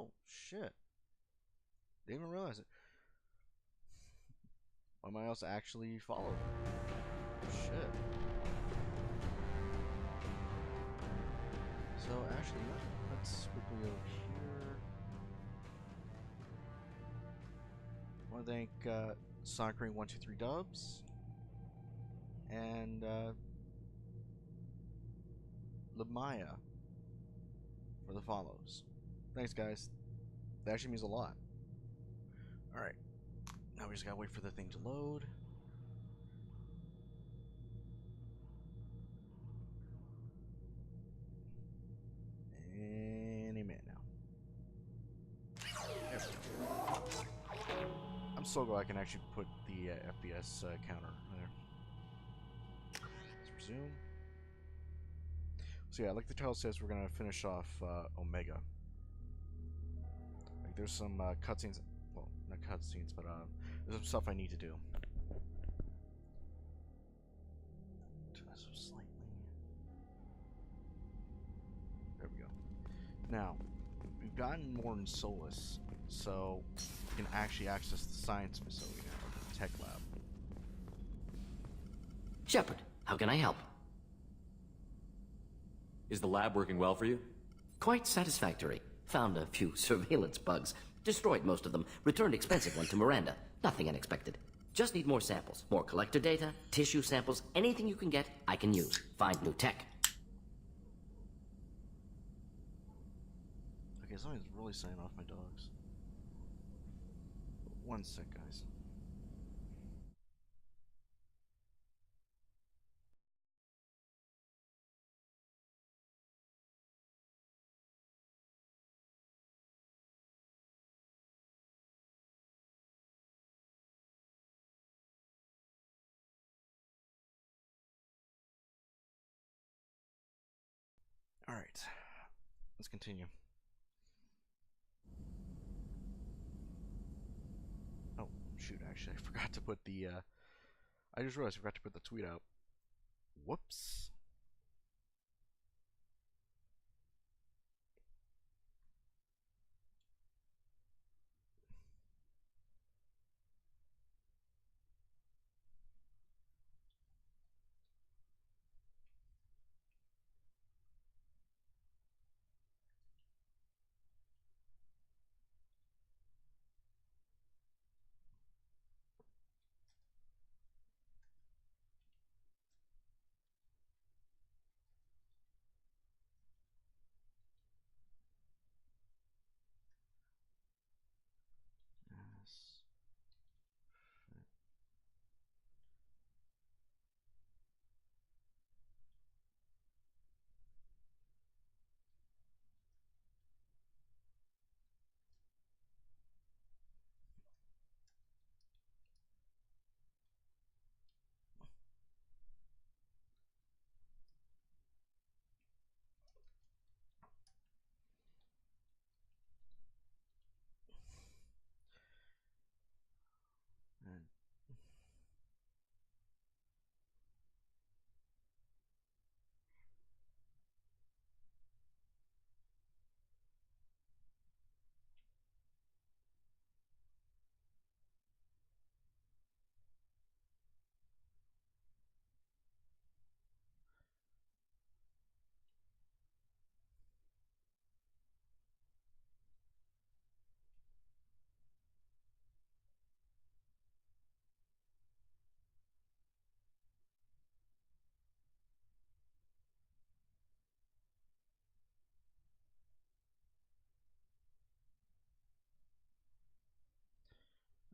Oh, shit. Didn't even realize it. One of my else actually followed. Shit. So, actually, let's quickly over here. I want to thank Sonic Ring 123 Dubs and Lamaya for the follows. Thanks, guys. That actually means a lot. Alright. Now we just gotta wait for the thing to load. Any minute now. There we go. I'm so glad I can actually put the FPS counter there. Let's resume. So yeah, like the title says, we're gonna finish off Omega. Like there's some cutscenes, well, not cutscenes, but there's some stuff I need to do. Turn this up slightly. There we go. Now, we've gotten more in Solus, so we can actually access the science facility now, the tech lab. Shepard, how can I help? Is the lab working well for you? Quite satisfactory. Found a few surveillance bugs. Destroyed most of them. Returned expensive one to Miranda. Nothing unexpected. Just need more samples. More collector data, tissue samples, anything you can get, I can use. Find new tech. Okay, something's really setting off my dogs. One sec, guys. Alright, let's continue. Oh, shoot, actually, I forgot to put the, I just realized I forgot to put the tweet out. Whoops. Yes. And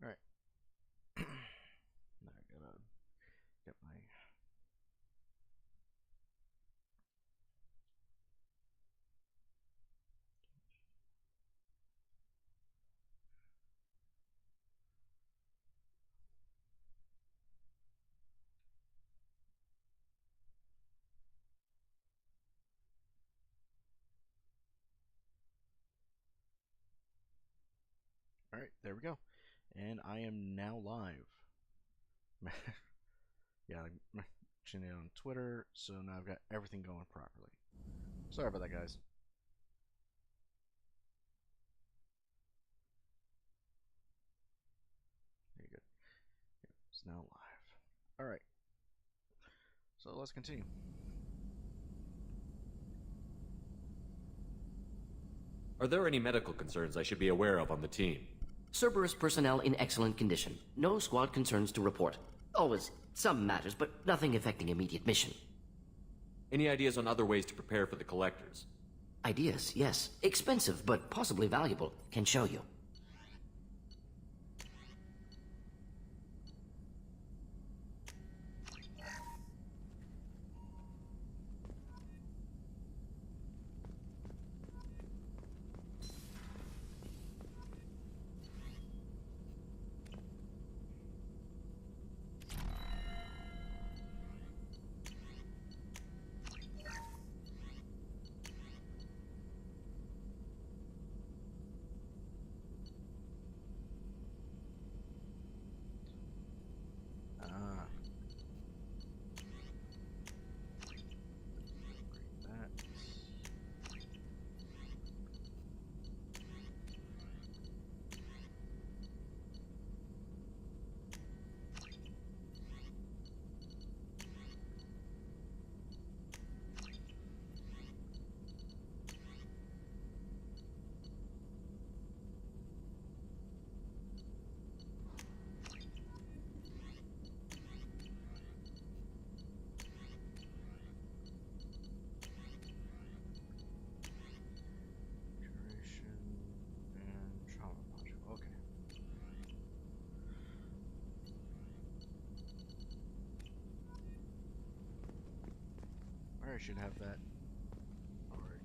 alright. Now I gotta get my. Alright, there we go. And I am now live. Yeah, I mentioned it on Twitter, so now I've got everything going properly. Sorry about that, guys. now live. Alright. So let's continue. Are there any medical concerns I should be aware of on the team? Cerberus personnel in excellent condition. No squad concerns to report. Always some matters, but nothing affecting immediate mission. Any ideas on other ways to prepare for the collectors? Ideas, yes. Expensive, but possibly valuable. Can show you. I should have that. Alright.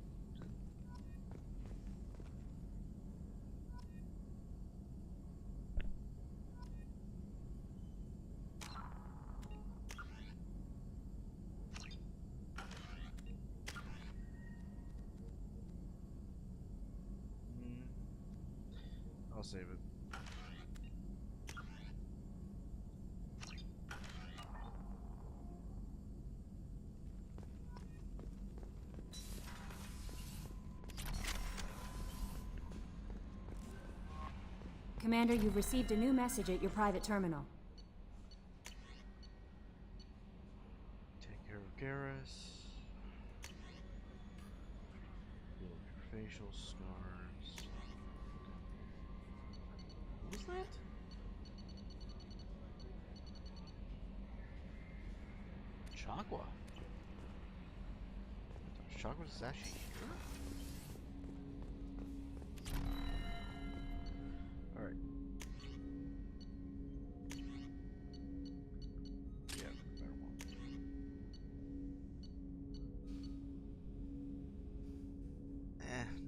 I'll save it. Commander, you've received a new message at your private terminal. Take care of Garrus. Heal your facial scars. What was that? Chakwa. Chakwa's actually here? Alright. Yeah, better one.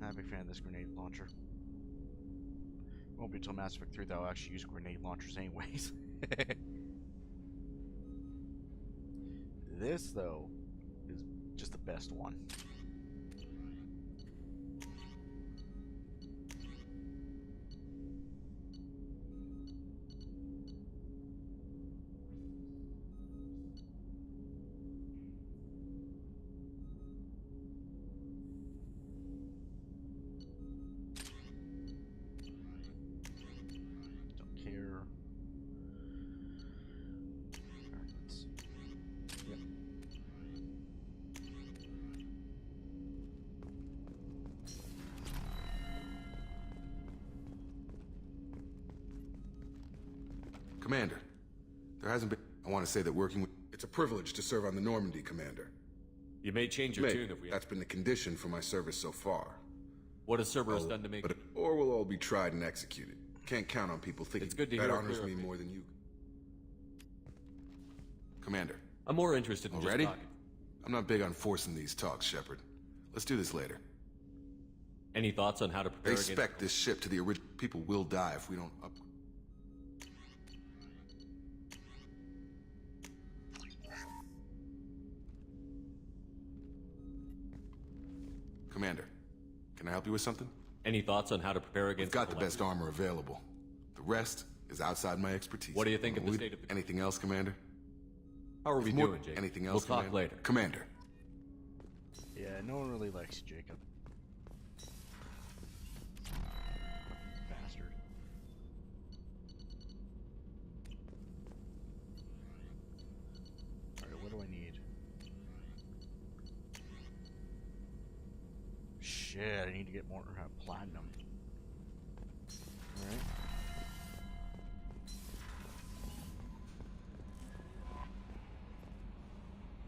Not a big fan of this grenade launcher. Won't be until Mass Effect 3 that I'll actually use grenade launchers anyways. This, though, is just the best one. Commander, there hasn't been... I want to say that working with... It's a privilege to serve on the Normandy, Commander. You may change your tune if we... That's been the condition for my service so far. What has Cerberus done to make... Or we'll all be tried and executed. Can't count on people thinking it's good to that hear honors me more than you. Commander. I'm more interested in Already? just talking. I'm not big on forcing these talks, Shepard. Let's do this later. Any thoughts on how to prepare They spec this ship to the original... People will die if we don't up... Commander, can I help you with something? Any thoughts on how to prepare against... We've got the best armor available. The rest is outside my expertise. What do you think of the state of the... Anything else, Commander? How are we doing, Jacob? Anything else, We'll talk later. Commander. Yeah, no one really likes you, Jacob. Bastard. shit, I need to get more platinum. Alright.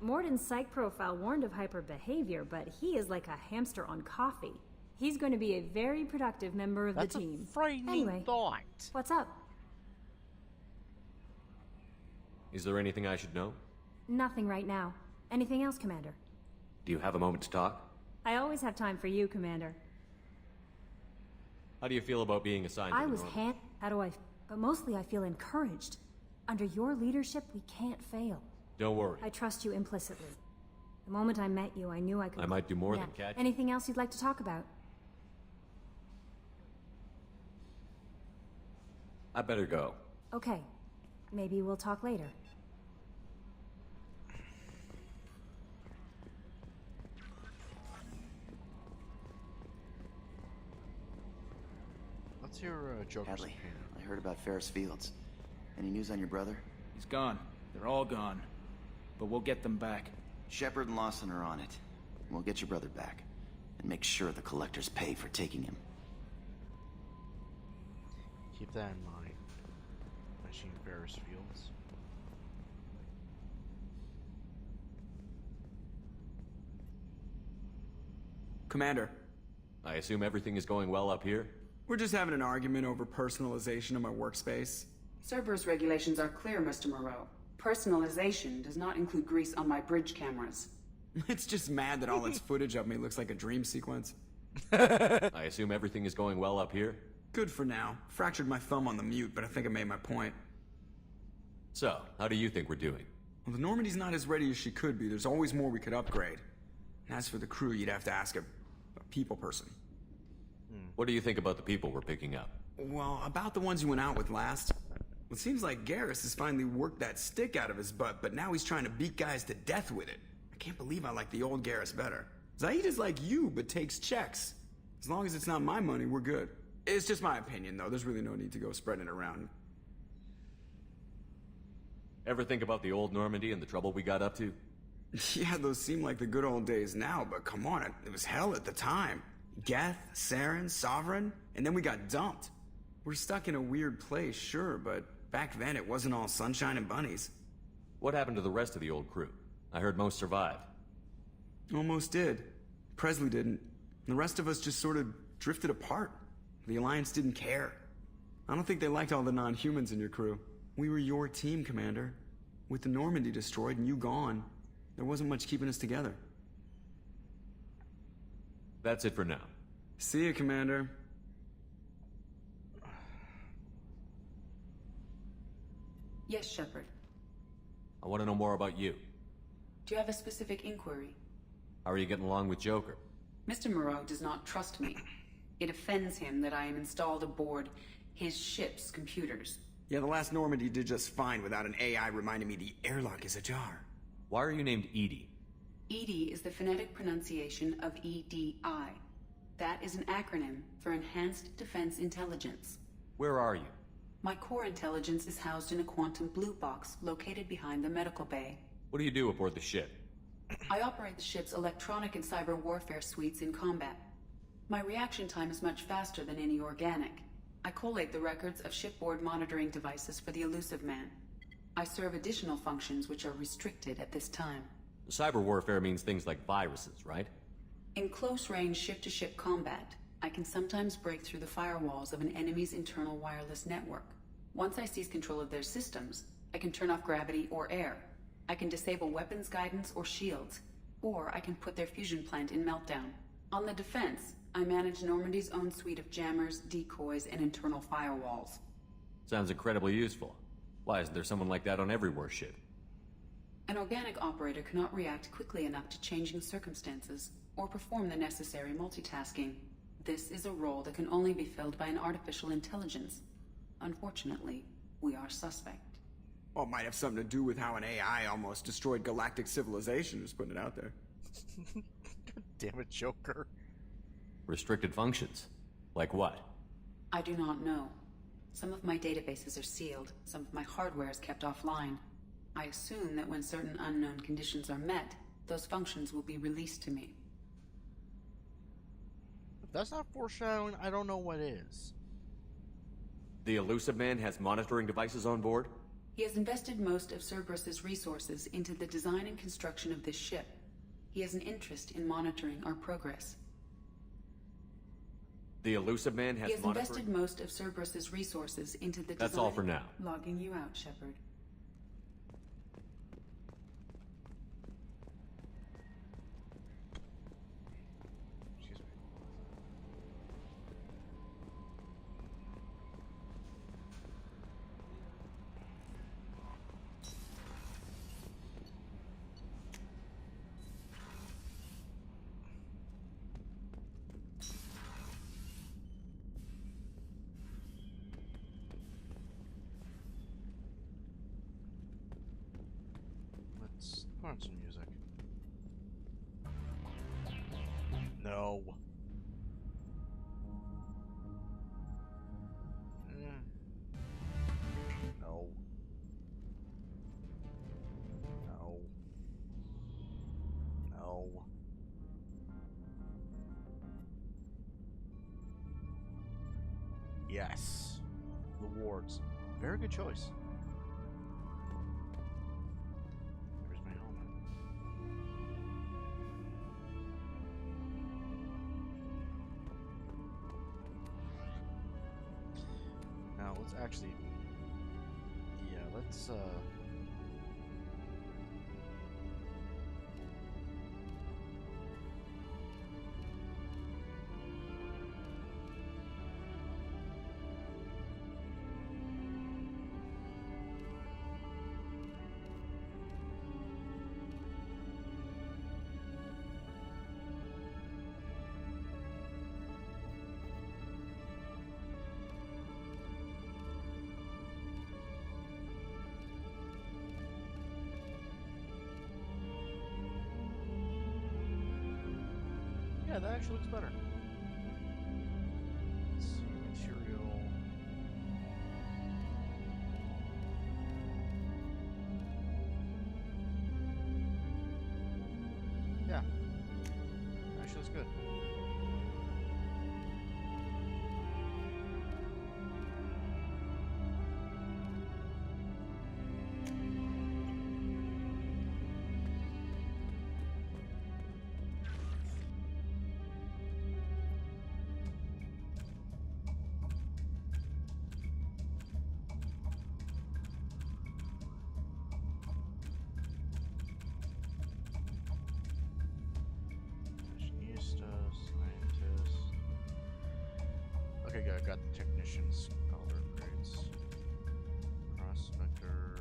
Morden's psych profile warned of hyper behavior, but he is like a hamster on coffee. He's going to be a very productive member of the team. That's a frightening anyway, thought. What's up? Is there anything I should know? Nothing right now. Anything else, Commander? Do you have a moment to talk? I always have time for you, Commander. How do you feel about being assigned to I the was Normandy? How do I... But mostly I feel encouraged. Under your leadership, we can't fail. Don't worry. I trust you implicitly. The moment I met you, I knew I could... I might do more than catch you. Anything else you'd like to talk about? I better go. Okay. Maybe we'll talk later. What's your Joker's Hadley, opinion? I heard about Ferris Fields. Any news on your brother? He's gone. They're all gone. But we'll get them back. Shepard and Lawson are on it. We'll get your brother back. And make sure the collectors pay for taking him. Keep that in mind. Machine Ferris Fields. Commander, I assume everything is going well up here? we're just having an argument over personalization of my workspace. Cerberus regulations are clear, Mr. Moreau. Personalization does not include grease on my bridge cameras. It's just mad that all its footage of me looks like a dream sequence. I assume everything is going well up here? Good for now. Fractured my thumb on the mute, but I think I made my point. So, how do you think we're doing? Well, the Normandy's not as ready as she could be. There's always more we could upgrade. And as for the crew, you'd have to ask a people person. What do you think about the people we're picking up? Well, about the ones you went out with last. It seems like Garrus has finally worked that stick out of his butt, but now he's trying to beat guys to death with it. I can't believe I like the old Garrus better. Zaid is like you, but takes checks. As long as it's not my money, we're good. It's just my opinion, though. There's really no need to go spreading it around. Ever think about the old Normandy and the trouble we got up to? Yeah, those seem like the good old days now, but come on, it was hell at the time. Geth, Saren, Sovereign, and then we got dumped. We're stuck in a weird place, sure, but back then it wasn't all sunshine and bunnies. What happened to the rest of the old crew? I heard most survived. Almost did. Presley didn't. The rest of us just sort of drifted apart. The Alliance didn't care. I don't think they liked all the non-humans in your crew. We were your team, Commander. With the Normandy destroyed and you gone, there wasn't much keeping us together. That's it for now. See you, Commander. Yes, Shepard. I want to know more about you. Do you have a specific inquiry? How are you getting along with Joker? Mr. Moreau does not trust me. It offends him that I am installed aboard his ship's computers. Yeah, the last Normandy did just fine without an AI reminding me the airlock is ajar. Why are you named Edie? EDI is the phonetic pronunciation of EDI. That is an acronym for Enhanced Defense Intelligence. Where are you? My core intelligence is housed in a quantum blue box located behind the medical bay. What do you do aboard the ship? I operate the ship's electronic and cyber warfare suites in combat. My reaction time is much faster than any organic. I collate the records of shipboard monitoring devices for the elusive man. I serve additional functions which are restricted at this time. Cyber warfare means things like viruses, right? In close-range ship-to-ship combat, I can sometimes break through the firewalls of an enemy's internal wireless network. Once I seize control of their systems, I can turn off gravity or air. I can disable weapons guidance or shields, or I can put their fusion plant in meltdown. On the defense, I manage Normandy's own suite of jammers, decoys, and internal firewalls. Sounds incredibly useful. Why isn't there someone like that on every warship? An organic operator cannot react quickly enough to changing circumstances, or perform the necessary multitasking. This is a role that can only be filled by an artificial intelligence. Unfortunately, we are suspect. Well, it might have something to do with how an AI almost destroyed galactic civilization, just putting it out there. Damn it, Joker. Restricted functions? Like what? I do not know. Some of my databases are sealed, some of my hardware is kept offline. I assume that when certain unknown conditions are met, those functions will be released to me. that's not foreshadowing, I don't know what is. The elusive man has monitoring devices on board? He has invested most of Cerberus's resources into the design and construction of this ship. He has an interest in monitoring our progress. The elusive man has He has monitoring... invested most of Cerberus's resources into the That's design... all for now. Logging you out, Shepard. Excuse me. Let's put on some music. No. No. No. No. Yes. The wards. Very good choice. Where's my helmet? Now let's actually, yeah, let's yeah, that actually looks better. Let's see, material. Yeah, actually looks good. Machinista, scientist. Okay, got the technicians. Color grades. Prospector.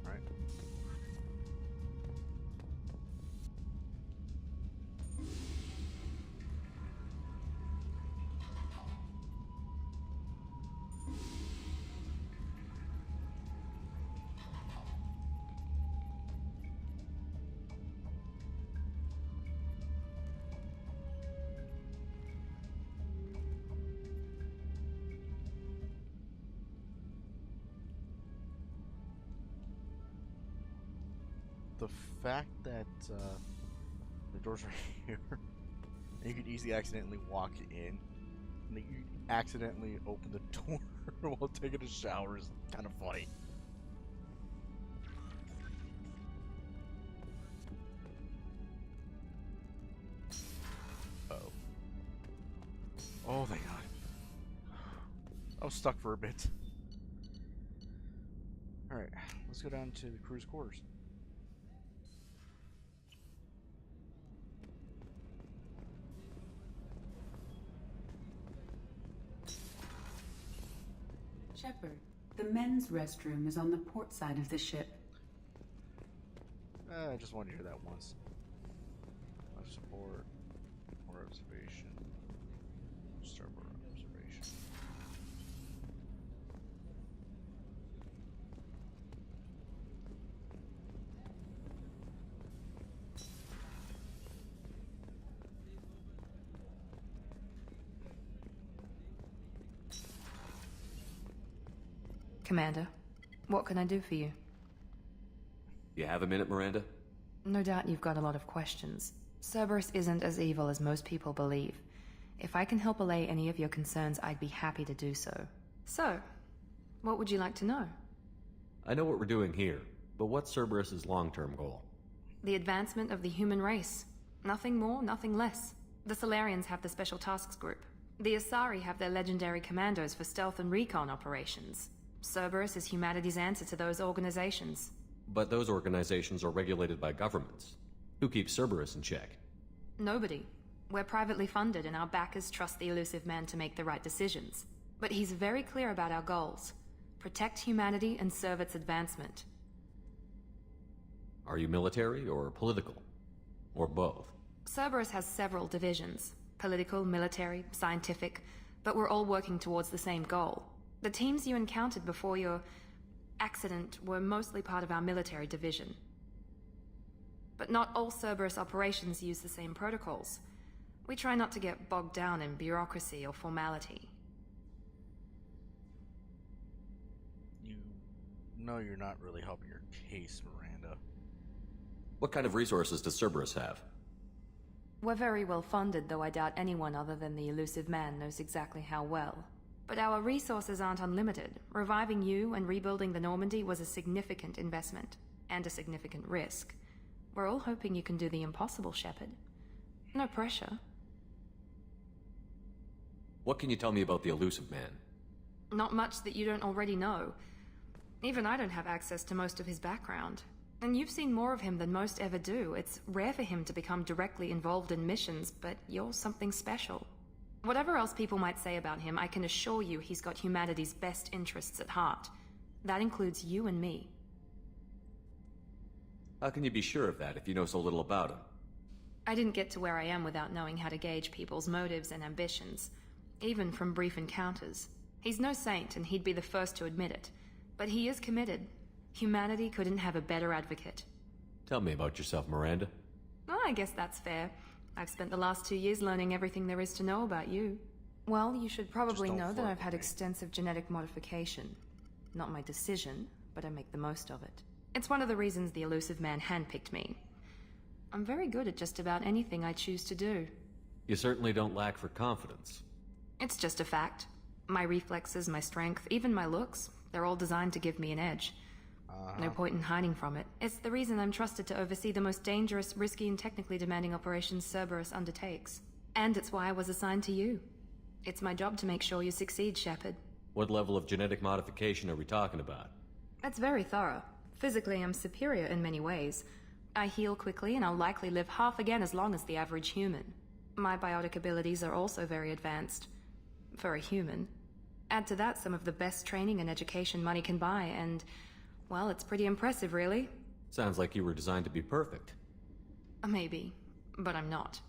Right. The fact that the door's right here, and you could easily accidentally walk in, and then you accidentally open the door while taking a shower is kind of funny. Uh-oh. Oh, thank God. I was stuck for a bit. Alright, let's go down to the crew's quarters. Shepard, the men's restroom is on the port side of the ship. I just wanted to hear that once. Life support, more observation, starboard observation. Commander, what can I do for you? You have a minute, Miranda? No doubt you've got a lot of questions. Cerberus isn't as evil as most people believe. If I can help allay any of your concerns, I'd be happy to do so. So, what would you like to know? I know what we're doing here, but what's Cerberus's long-term goal? The advancement of the human race. Nothing more, nothing less. The Solarians have the Special Tasks Group. The Asari have their legendary commandos for stealth and recon operations. Cerberus is humanity's answer to those organizations. But those organizations are regulated by governments. Who keeps Cerberus in check? Nobody. We're privately funded and our backers trust the elusive man to make the right decisions. But he's very clear about our goals. Protect humanity and serve its advancement. Are you military or political? Or both? Cerberus has several divisions. Political, military, scientific, but we're all working towards the same goal. The teams you encountered before your accident were mostly part of our military division. But not all Cerberus operations use the same protocols. We try not to get bogged down in bureaucracy or formality. You know you're not really helping your case, Miranda. What kind of resources does Cerberus have? We're very well funded, though I doubt anyone other than the elusive man knows exactly how well. But our resources aren't unlimited. Reviving you and rebuilding the Normandy was a significant investment, and a significant risk. We're all hoping you can do the impossible, Shepard. No pressure. What can you tell me about the elusive man? Not much that you don't already know. Even I don't have access to most of his background. And you've seen more of him than most ever do. It's rare for him to become directly involved in missions, but you're something special. Whatever else people might say about him, I can assure you he's got humanity's best interests at heart. That includes you and me. How can you be sure of that if you know so little about him? I didn't get to where I am without knowing how to gauge people's motives and ambitions, even from brief encounters. He's no saint, and he'd be the first to admit it. But he is committed. Humanity couldn't have a better advocate. Tell me about yourself, Miranda. Oh, I guess that's fair. I've spent the last 2 years learning everything there is to know about you. Well, you should probably know that I've had extensive genetic modification. Not my decision, but I make the most of it. It's one of the reasons the elusive man handpicked me. I'm very good at just about anything I choose to do. You certainly don't lack for confidence. It's just a fact. My reflexes, my strength, even my looks, they're all designed to give me an edge. No point in hiding from it. It's the reason I'm trusted to oversee the most dangerous, risky, and technically demanding operations Cerberus undertakes. And it's why I was assigned to you. It's my job to make sure you succeed, Shepard. What level of genetic modification are we talking about? That's very thorough. Physically, I'm superior in many ways. I heal quickly, and I'll likely live half again as long as the average human. My biotic abilities are also very advanced. For a human. Add to that some of the best training and education money can buy, and... well, it's pretty impressive, really. Sounds like you were designed to be perfect. Maybe, but I'm not.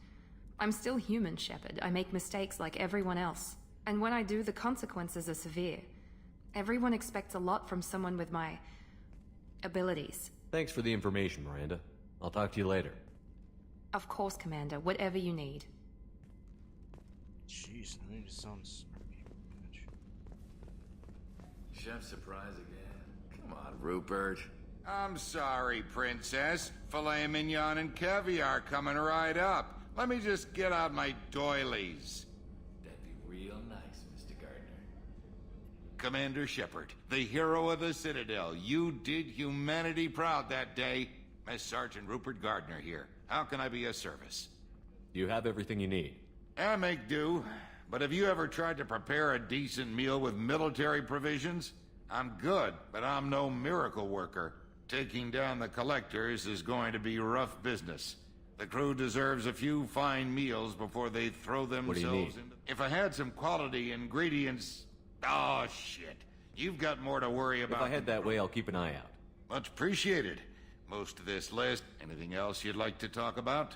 I'm still human, Shepard. I make mistakes like everyone else. And when I do, the consequences are severe. Everyone expects a lot from someone with my... abilities. Thanks for the information, Miranda. I'll talk to you later. Of course, Commander. Whatever you need. Jeez, that just sounds snarky, bitch. Chef surprise again. Come on, Rupert. I'm sorry, Princess. Filet mignon and caviar coming right up. Let me just get out my doilies. That'd be real nice, Mr. Gardner. Commander Shepard, the hero of the Citadel. You did humanity proud that day. Master Sergeant Rupert Gardner here. How can I be of service? You have everything you need. I make do. But have you ever tried to prepare a decent meal with military provisions? I'm good, but I'm no miracle worker. Taking down the collectors is going to be rough business. The crew deserves a few fine meals before they throw themselves What do you need? into... If I had some quality ingredients... Oh, shit. You've got more to worry about. If I head that way, I'll keep an eye out. Much appreciated. Most of this list. Anything else you'd like to talk about?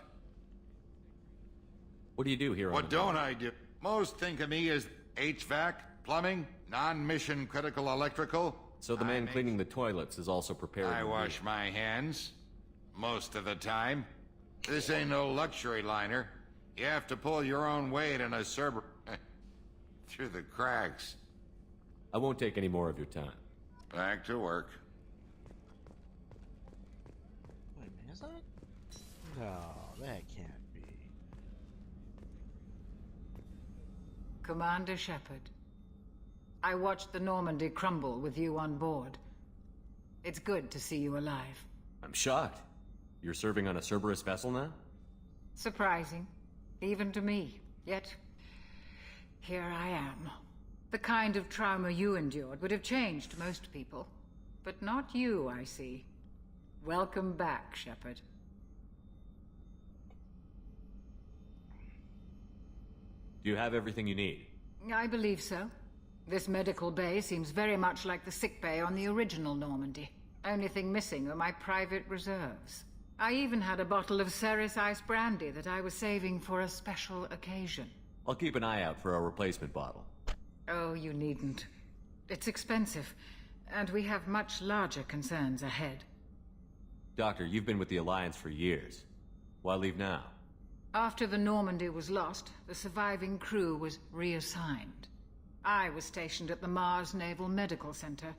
What do you do here on What the don't I do? Most think of me as HVAC, plumbing, non-mission critical electrical. So the man cleaning the toilets is also prepared. I wash my hands. Most of the time. This ain't no luxury liner. You have to pull your own weight in a Cerber... through the cracks. I won't take any more of your time. Back to work. Is that? No, that can't be. Commander Shepard, I watched the Normandy crumble with you on board. It's good to see you alive. I'm shocked. You're serving on a Cerberus vessel now? Surprising, even to me. Yet, here I am. The kind of trauma you endured would have changed most people. But not you, I see. Welcome back, Shepard. Do you have everything you need? I believe so. This medical bay seems very much like the sick bay on the original Normandy. Only thing missing are my private reserves. I even had a bottle of Ceres Ice brandy that I was saving for a special occasion. I'll keep an eye out for a replacement bottle. Oh, you needn't. It's expensive, and we have much larger concerns ahead. Doctor, you've been with the Alliance for years. Why leave now? After the Normandy was lost, the surviving crew was reassigned. I was stationed at the Mars Naval Medical Center,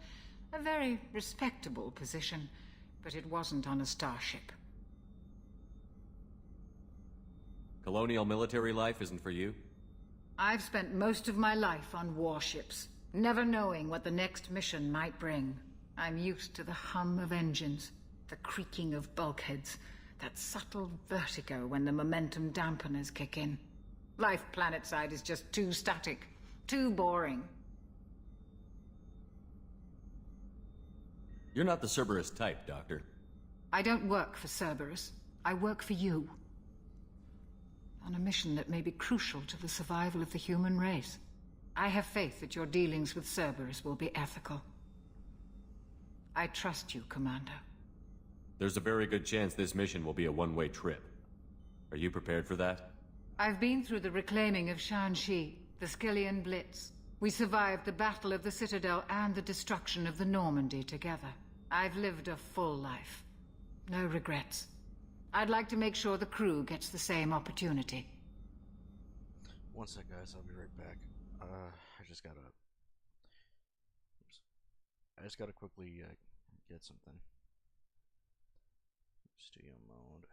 a very respectable position, but it wasn't on a starship. Colonial military life isn't for you? I've spent most of my life on warships, never knowing what the next mission might bring. I'm used to the hum of engines, the creaking of bulkheads, that subtle vertigo when the momentum dampeners kick in. Life planetside is just too static, too boring. You're not the Cerberus type, Doctor. I don't work for Cerberus. I work for you. On a mission that may be crucial to the survival of the human race. I have faith that your dealings with Cerberus will be ethical. I trust you, Commander. There's a very good chance this mission will be a one-way trip. Are you prepared for that? I've been through the reclaiming of Shanxi, the Skillian Blitz. We survived the Battle of the Citadel and the destruction of the Normandy together. I've lived a full life. No regrets. I'd like to make sure the crew gets the same opportunity. One sec, guys. I'll be right back. I just gotta... Oops. I just gotta quickly get something. Studio mode.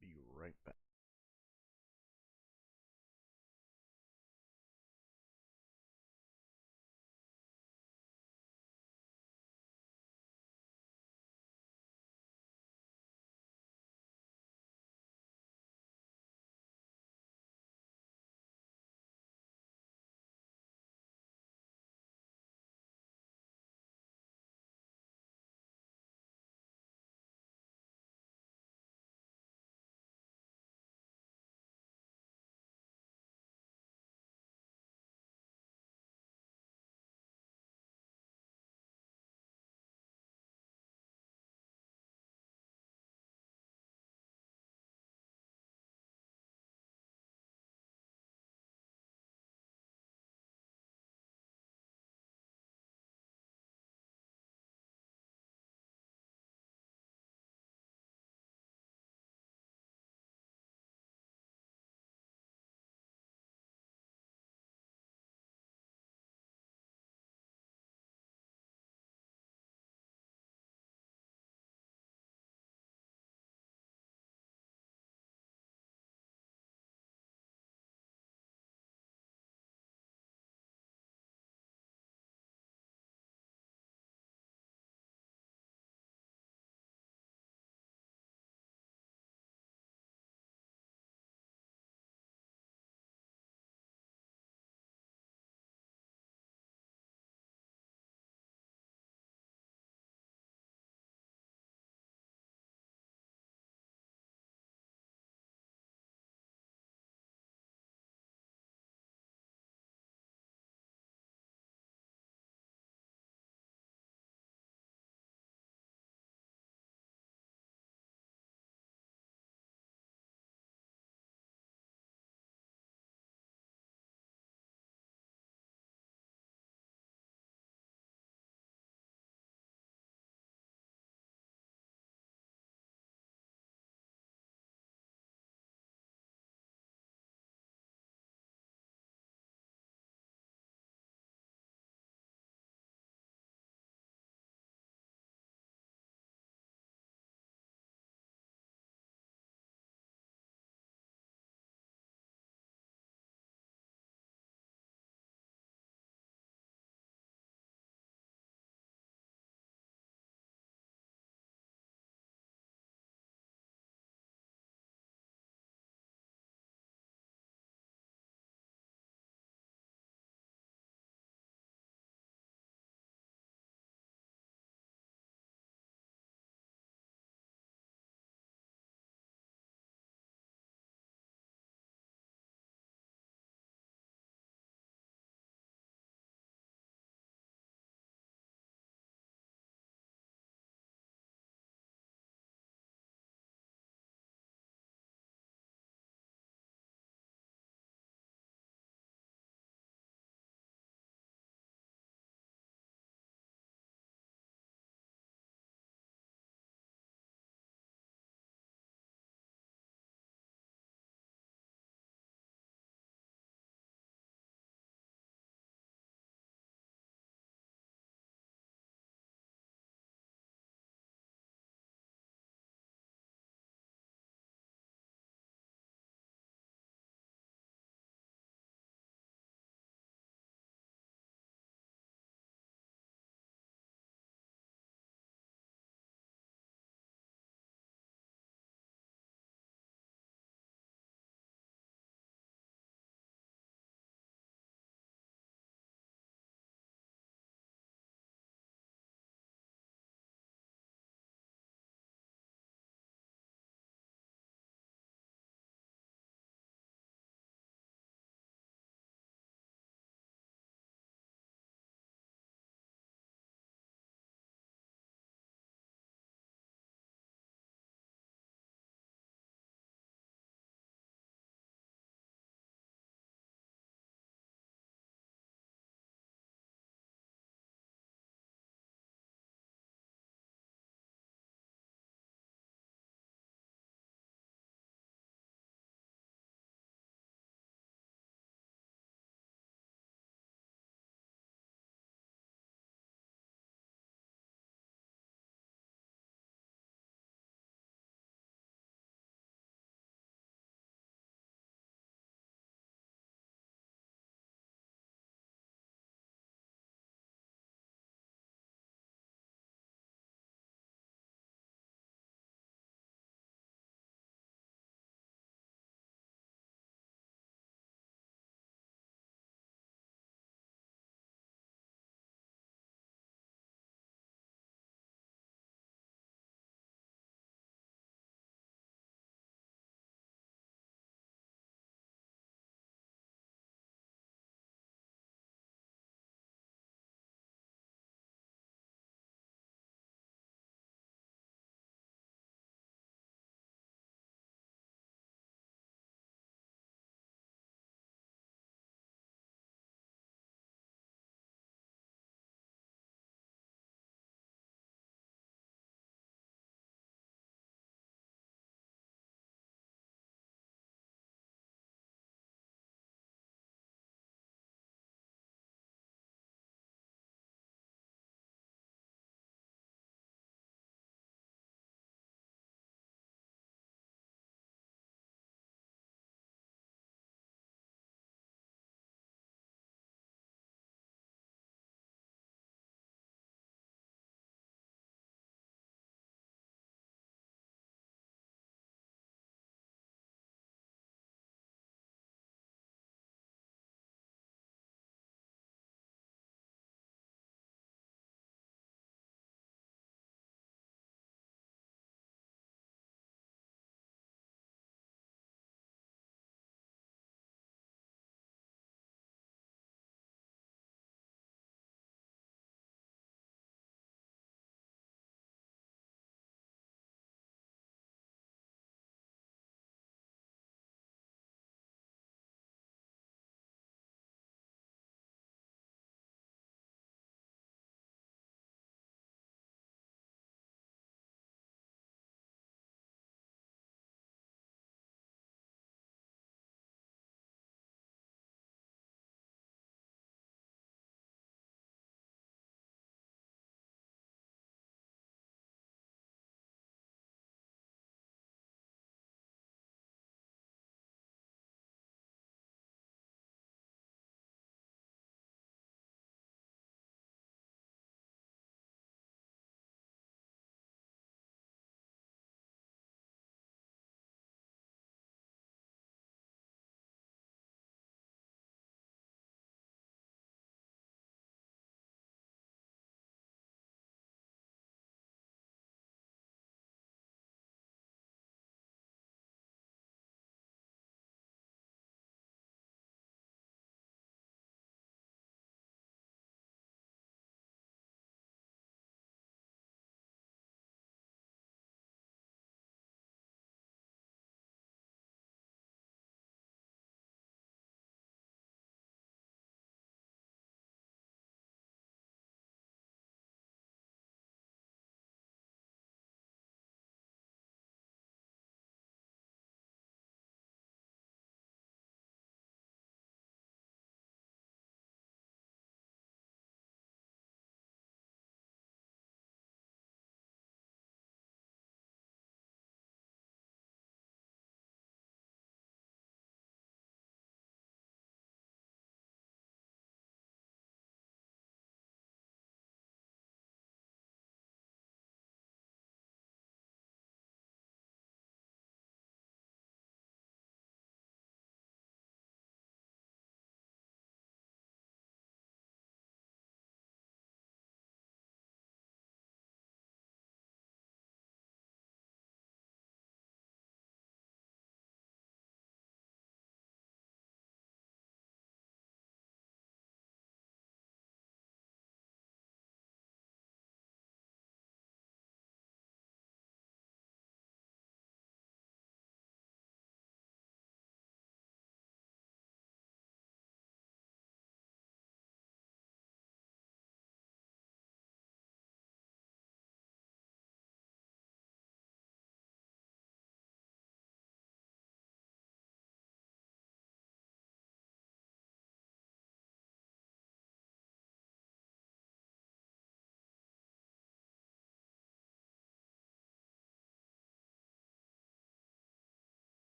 Be right back.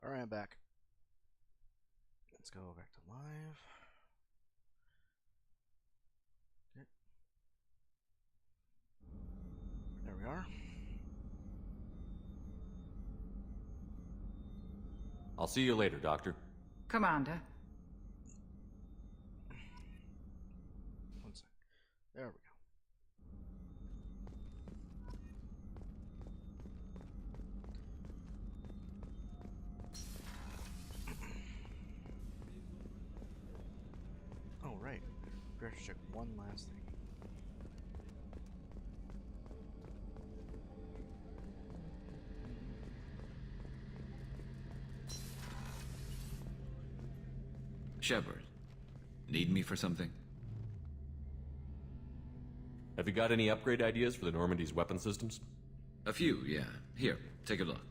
Alright, I'm back. Let's go back to live. Okay. There we are. I'll see you later, Doctor. Commander. One sec. There we go. Oh, right. Forgot to check one last thing. Shepard, need me for something? Have you got any upgrade ideas for the Normandy's weapon systems? A few, yeah. Here, take a look.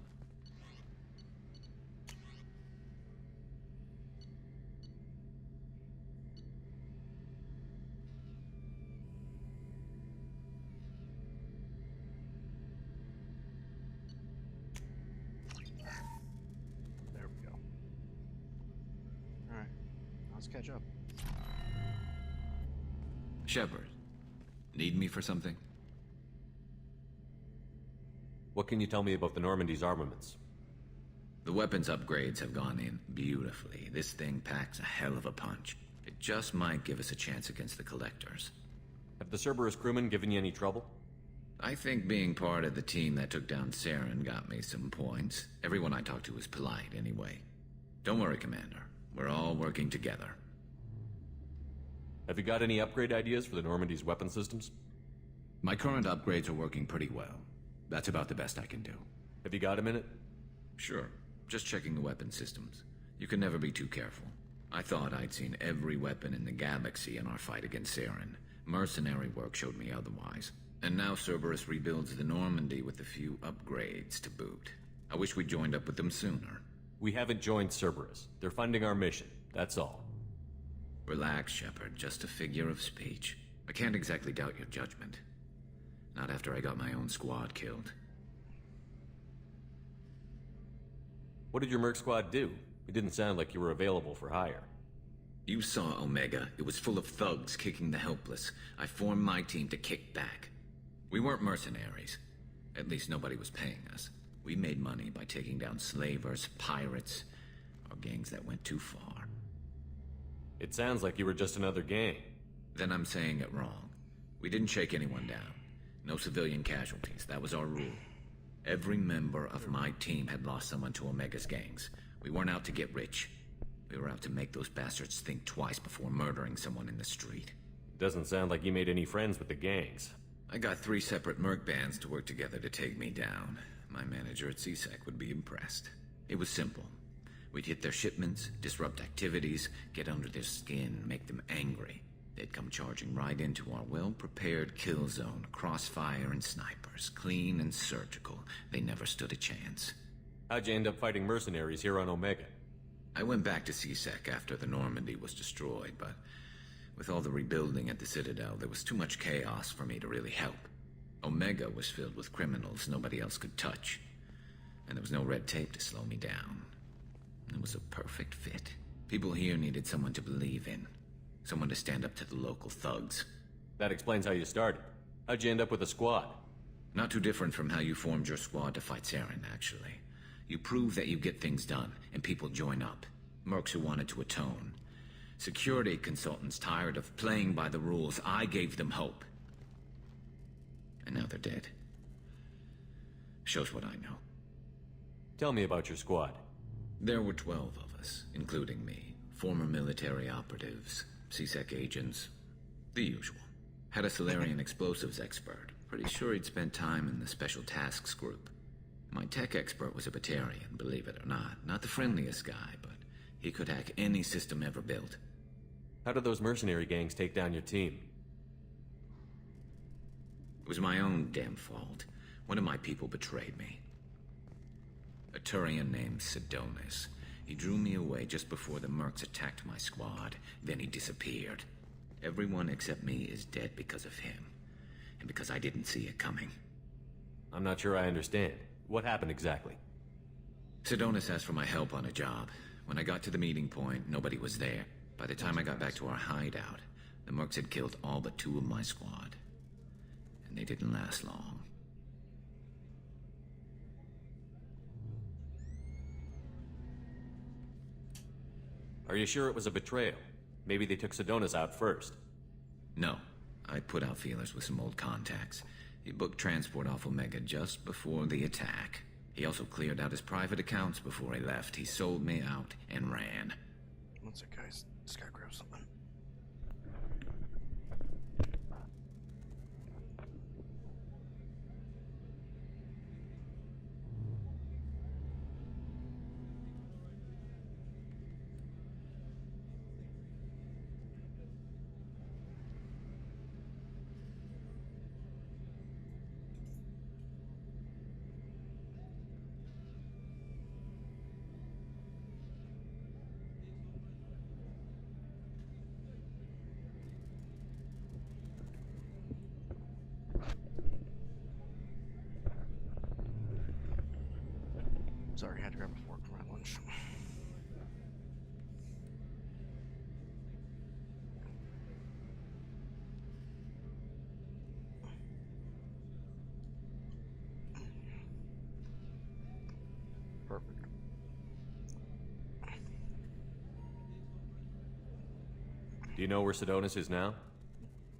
There we go. Alright, let's catch up. Shepard, need me for something? What can you tell me about the Normandy's armaments? The weapons upgrades have gone in beautifully. This thing packs a hell of a punch. It just might give us a chance against the Collectors. Have the Cerberus crewmen given you any trouble? I think being part of the team that took down Saren got me some points. Everyone I talked to was polite anyway. Don't worry, Commander. We're all working together. Have you got any upgrade ideas for the Normandy's weapon systems? My current upgrades are working pretty well. That's about the best I can do. Have you got a minute? Sure. Just checking the weapon systems. You can never be too careful. I thought I'd seen every weapon in the galaxy in our fight against Saren. Mercenary work showed me otherwise. And now Cerberus rebuilds the Normandy with a few upgrades to boot. I wish we'd joined up with them sooner. We haven't joined Cerberus. They're funding our mission, that's all. Relax, Shepard. Just a figure of speech. I can't exactly doubt your judgment. Not after I got my own squad killed. What did your merc squad do? It didn't sound like you were available for hire. You saw Omega. It was full of thugs kicking the helpless. I formed my team to kick back. We weren't mercenaries. At least nobody was paying us. We made money by taking down slavers, pirates, or gangs that went too far. It sounds like you were just another gang. Then I'm saying it wrong. We didn't shake anyone down. No civilian casualties. That was our rule. Every member of my team had lost someone to Omega's gangs. We weren't out to get rich. We were out to make those bastards think twice before murdering someone in the street. Doesn't sound like you made any friends with the gangs. I got 3 separate merc bands to work together to take me down. My manager at CSEC would be impressed. It was simple. We'd hit their shipments, disrupt activities, get under their skin, make them angry. They'd come charging right into our well-prepared kill zone, crossfire and snipers, clean and surgical. They never stood a chance. How'd you end up fighting mercenaries here on Omega? I went back to CSEC after the Normandy was destroyed, but with all the rebuilding at the Citadel, there was too much chaos for me to really help. Omega was filled with criminals nobody else could touch, and there was no red tape to slow me down. It was a perfect fit. People here needed someone to believe in. Someone to stand up to the local thugs. That explains how you started. How'd you end up with a squad? Not too different from how you formed your squad to fight Saren, actually. You prove that you get things done, and people join up. Mercs who wanted to atone. Security consultants tired of playing by the rules. I gave them hope. And now they're dead. Shows what I know. Tell me about your squad. There were 12 of us, including me. Former military operatives, CSEC agents, the usual. Had a Solarian explosives expert. Pretty sure he'd spent time in the Special Tasks Group. My tech expert was a Batarian, believe it or not. Not the friendliest guy, but he could hack any system ever built. How did those mercenary gangs take down your team? It was my own damn fault. One of my people betrayed me. A Turian named Sidonis. He drew me away just before the mercs attacked my squad. Then he disappeared. Everyone except me is dead because of him. And because I didn't see it coming. I'm not sure I understand. What happened exactly? Sedonis asked for my help on a job. When I got to the meeting point, nobody was there. By the time I got back to our hideout, the mercs had killed all but 2 of my squad. And they didn't last long. Are you sure it was a betrayal? Maybe they took Sedonis out first. No. I put out feelers with some old contacts. He booked transport off Omega just before the attack. He also cleared out his private accounts before he left. He sold me out and ran. One sec, guys. Just gotta grab something. Sorry, I had to grab a fork for my lunch. Perfect. Do you know where Sedonis is now?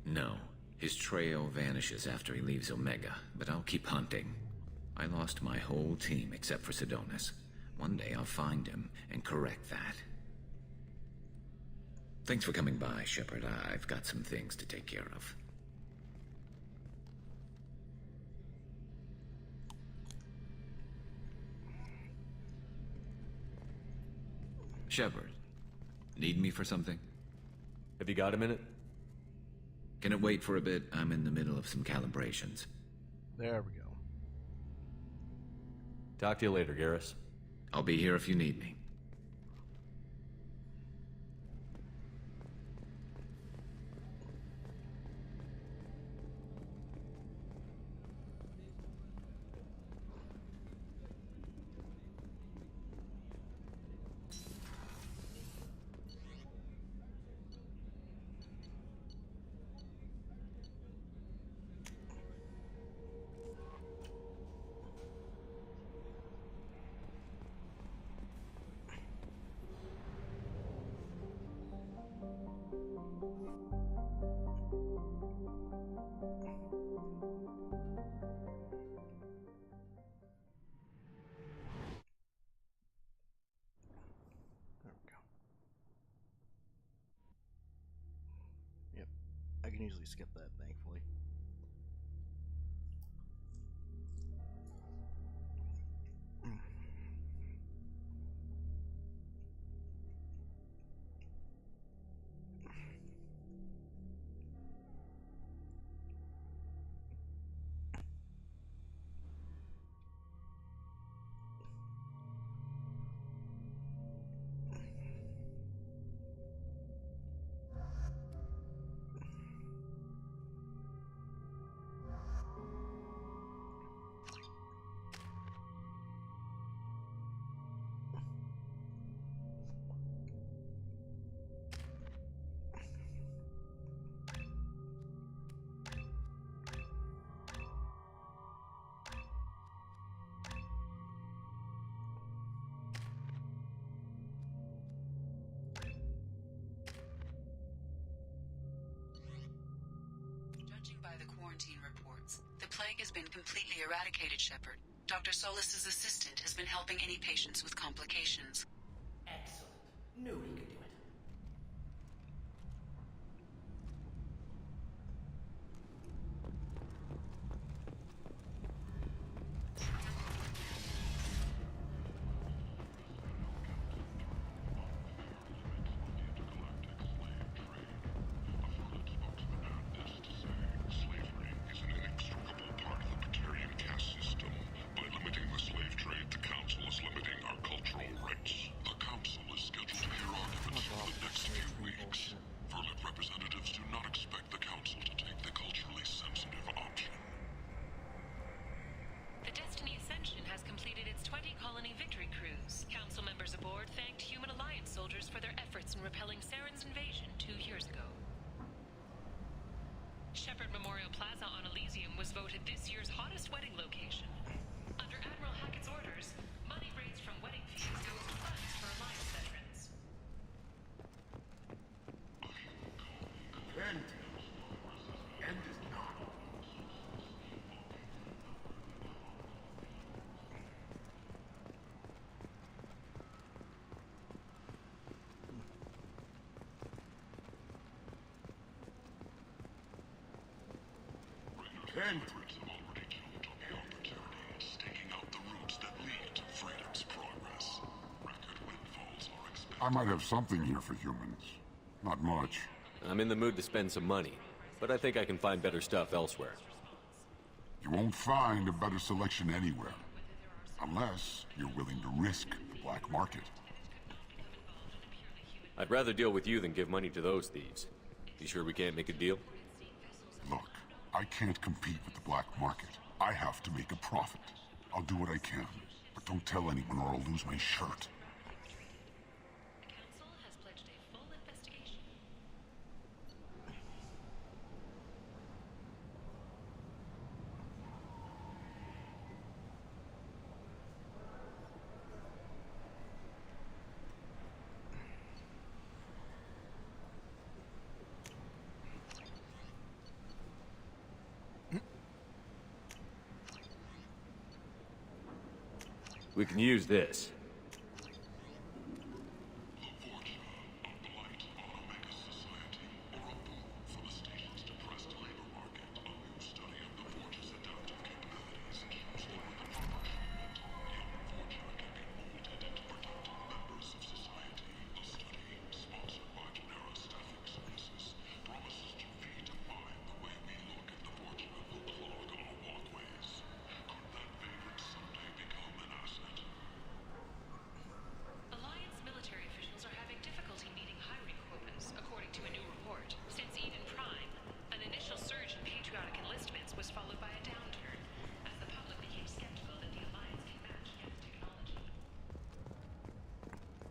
No. His trail vanishes after he leaves Omega, but I'll keep hunting. I lost my whole team except for Sedonis. One day I'll find him and correct that. Thanks for coming by, Shepard. I've got some things to take care of. Shepard, need me for something? Have you got a minute? Can it wait for a bit? I'm in the middle of some calibrations. There we go. Talk to you later, Garrus. I'll be here if you need me. I can usually skip that, thankfully. Judging by the quarantine reports, the plague has been completely eradicated, Shepard. Dr. Solis's assistant has been helping any patients with complications. Excellent. Knew he could do it. The Council is scheduled to hear our 10 principal already took the opportunity, staking out the routes that lead to freedom's progress. Record windfalls are expected. I might have something here for humans. Not much. I'm in the mood to spend some money, but I think I can find better stuff elsewhere. You won't find a better selection anywhere. Unless you're willing to risk the black market. I'd rather deal with you than give money to those thieves. You sure we can't make a deal? Look, I can't compete with the black market. I have to make a profit. I'll do what I can, but don't tell anyone or I'll lose my shirt. We can use this.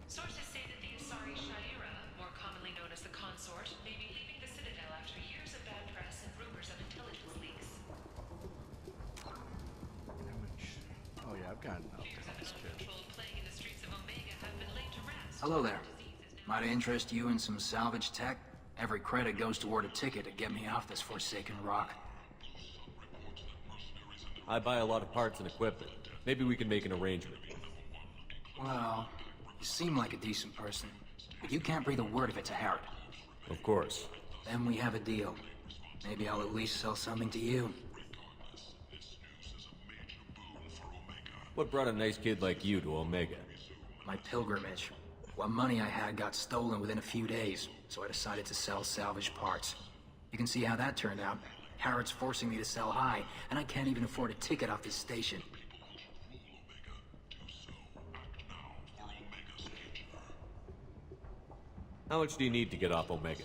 Sources say that the Asari Shaira, more commonly known as the Consort, may be leaving the Citadel after years of bad press and rumors of intelligence leaks. Oh yeah, I've got this kid. Playing in the streets of Omega have been laid to rest. Hello there. Might I interest you in some salvage tech? Every credit goes toward a ticket to get me off this forsaken rock. I buy a lot of parts and equipment. Maybe we can make an arrangement. Well, you seem like a decent person, but you can't breathe a word of it to Harrod. Of course. Then we have a deal. Maybe I'll at least sell something to you. What brought a nice kid like you to Omega? My pilgrimage. What money I had got stolen within a few days, so I decided to sell salvage parts. You can see how that turned out. Harrod's forcing me to sell high, and I can't even afford a ticket off this station. How much do you need to get off Omega?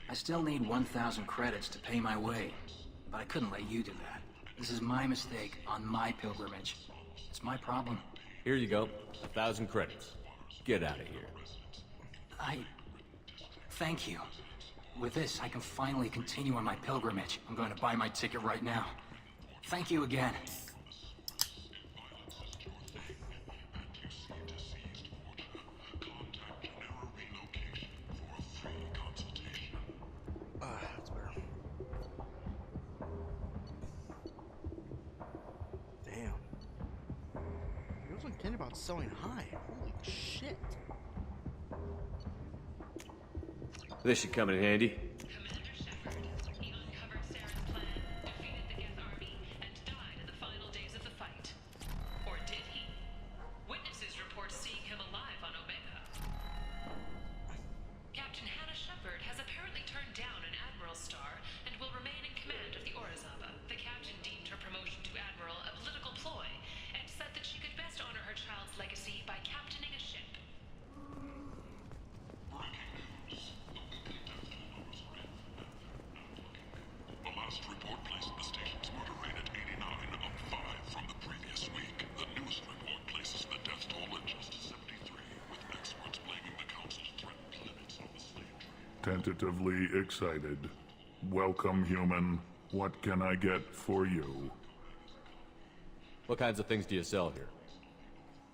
I still need 1,000 credits to pay my way, but I couldn't let you do that. This is my mistake on my pilgrimage. It's my problem. Here you go. 1,000 credits. Get out of here. Thank you. With this, I can finally continue on my pilgrimage. I'm going to buy my ticket right now. Thank you again. That's better. Damn. He wasn't kidding about selling high. Holy shit. This should come in handy. Tentatively excited. Welcome, human. What can I get for you? What kinds of things do you sell here?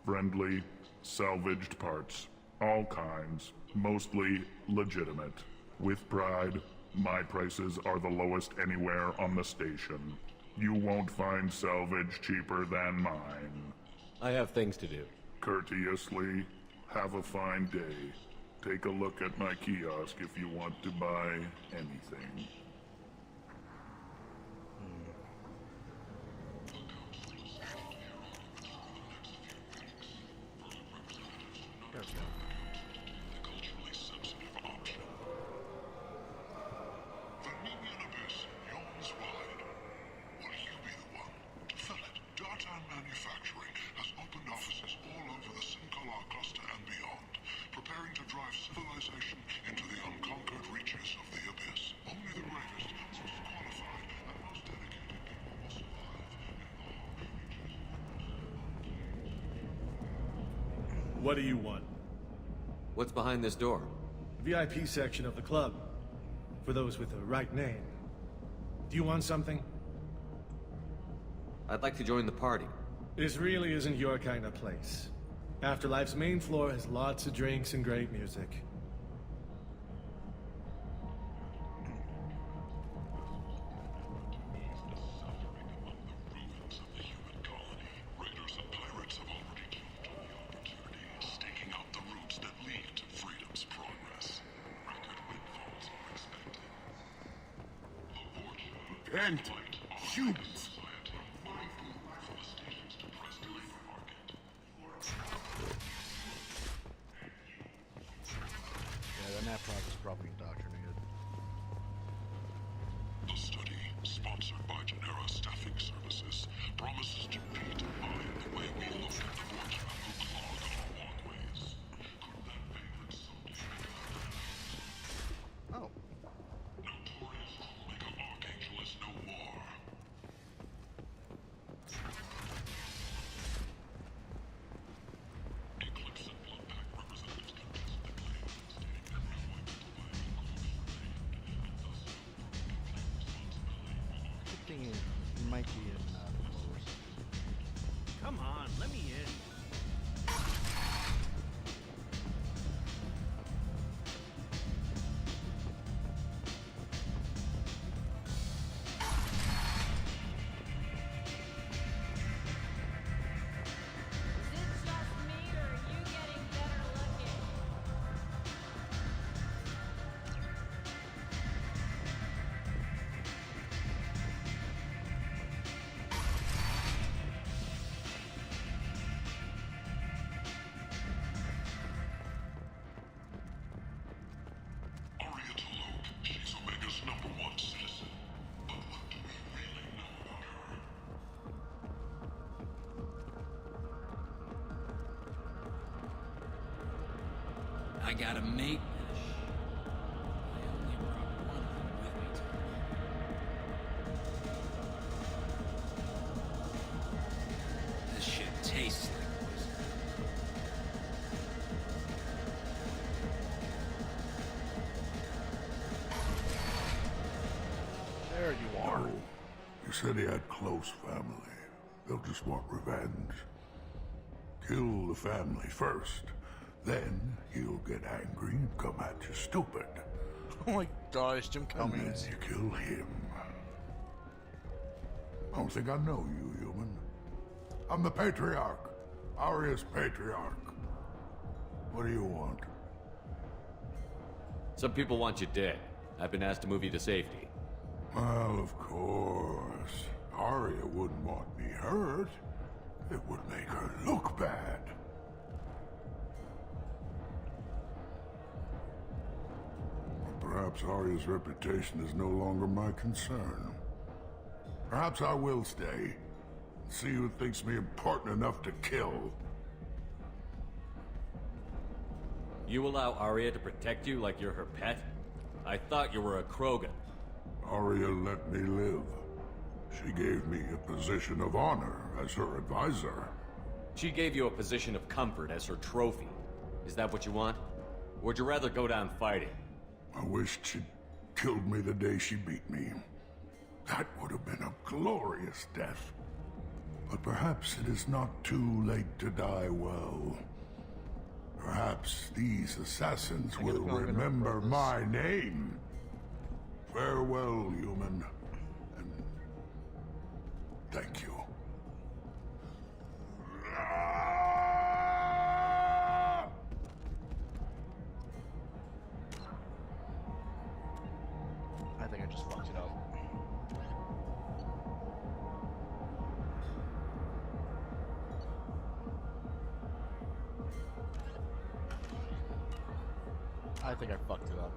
Friendly, salvaged parts. All kinds. Mostly legitimate. With pride, my prices are the lowest anywhere on the station. You won't find salvage cheaper than mine. I have things to do. Courteously, have a fine day. Take a look at my kiosk if you want to buy anything. What do you want? What's behind this door? VIP section of the club. For those with the right name. Do you want something? I'd like to join the party. This really isn't your kind of place. Afterlife's main floor has lots of drinks and great music. And humans. Yeah, that Naprog is probably indoctrinated. The study, sponsored by Genera Staffing Services, promises to redefine the way we look at the workmen who clog our walkways. Could that favorite subject Oh. Notorious troublemaker Archangel is no more. Eclipse and Bloodpack representatives contest the claim, stating that no one can delay the course Good thing he might be in the floors. Come on, let me in. Aria Tolok, she's Omega's #1 citizen. But what do we really know about her? I got a mate. I only brought one of them with me tonight. This shit tastes like poison. There you are. No. You said he had close family. They'll just want revenge. Kill the family first. Then he'll get angry and come at you stupid. Oh my gosh, Jim And Cummings. then you kill him. I don't think I know you, human. I'm the Patriarch. Aria's Patriarch. What do you want? Some people want you dead. I've been asked to move you to safety. Well, of course. Aria wouldn't want me hurt. It would make her look bad. Perhaps Aria's reputation is no longer my concern. Perhaps I will stay. See who thinks me important enough to kill. You allow Arya to protect you like you're her pet? I thought you were a Krogan. Aria let me live. She gave me a position of honor as her advisor. She gave you a position of comfort as her trophy. Is that what you want? Or would you rather go down fighting? I wished she'd killed me the day she beat me. That would have been a glorious death. But perhaps it is not too late to die well. Perhaps these assassins will remember my name. Farewell, human. And thank you. I think I just fucked it up. I think I fucked it up.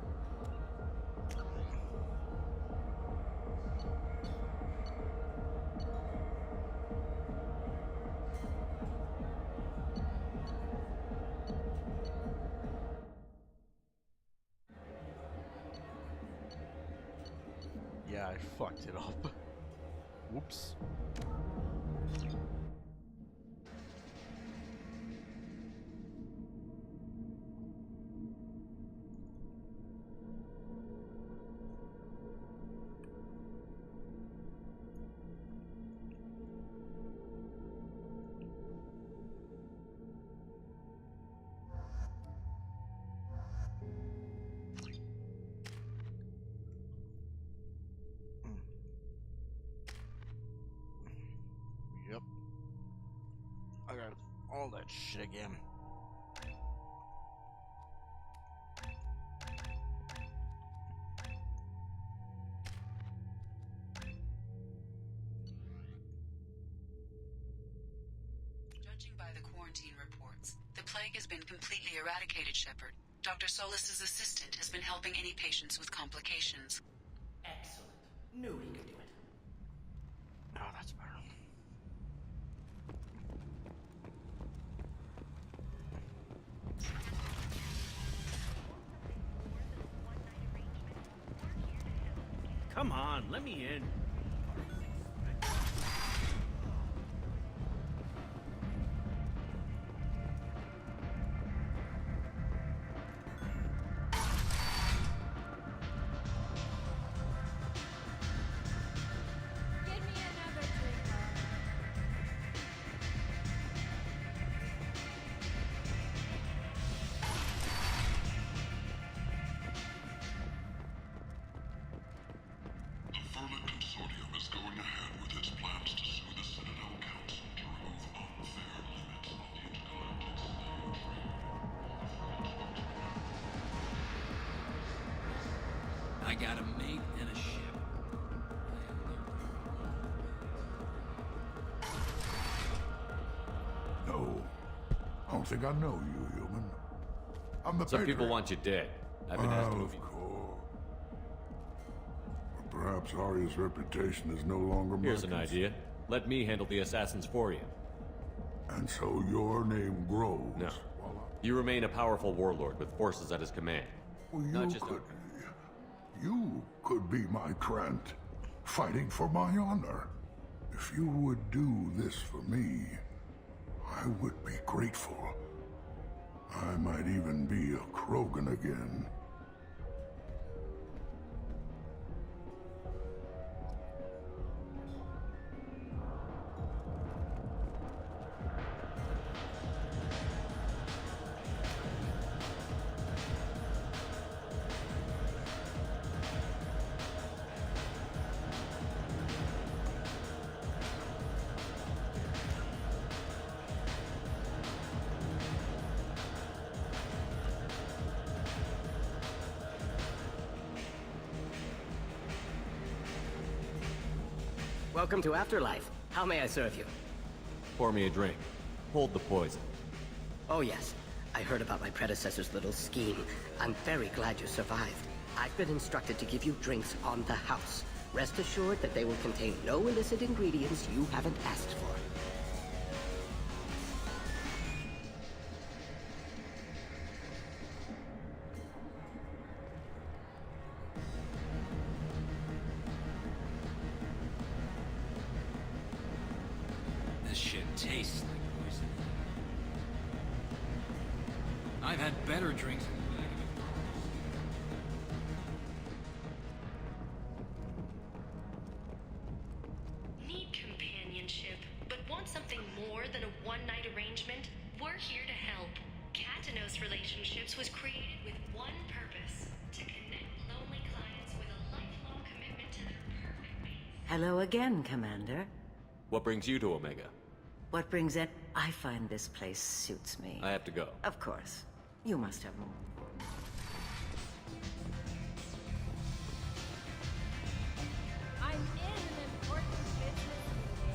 Yeah, I fucked it up. Whoops. I got all that shit again. Judging by the quarantine reports, the plague has been completely eradicated, Shepard. Dr. Solis's assistant has been helping any patients with complications. Excellent. Knew he could do it. Oh, that's better. Come on, let me in. I got a mate and a ship. No, I don't think I know you, human. I'm the Some Patriot. people want you dead. I've been asked to move you. Perhaps Arya's reputation is no longer my Here's an idea. Let me handle the assassins for you. And so your name grows. No. You remain a powerful warlord with forces at his command. Well, Not just you could be my Trent, fighting for my honor. If you would do this for me, I would be grateful. I might even be a Krogan again. Welcome to Afterlife. How may I serve you? Pour me a drink. Hold the poison. Oh yes, I heard about my predecessor's little scheme. I'm very glad you survived. I've been instructed to give you drinks on the house. Rest assured that they will contain no illicit ingredients you haven't asked for. This shit tastes like poison. I've had better drinks in the back of it. Need companionship, but want something more than a one-night arrangement? We're here to help. Katanos Relationships was created with one purpose: to connect lonely clients with a lifelong commitment to their perfect mate. Hello again, Commander. What brings you to Omega? What brings it? I find this place suits me. I have to go. Of course. You must have more. I'm in an important business meeting.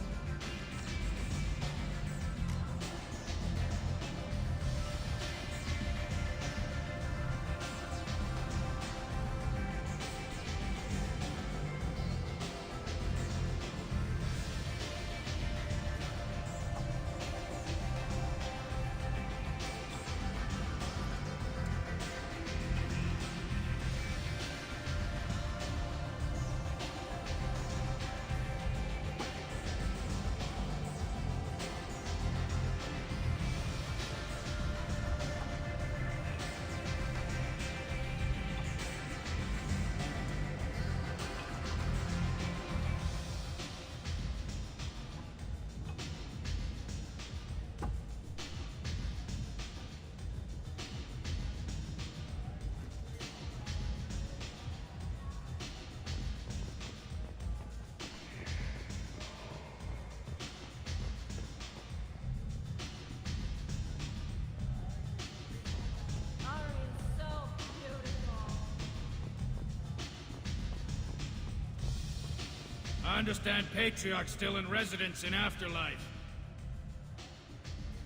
I understand Patriarch's still in residence in Afterlife.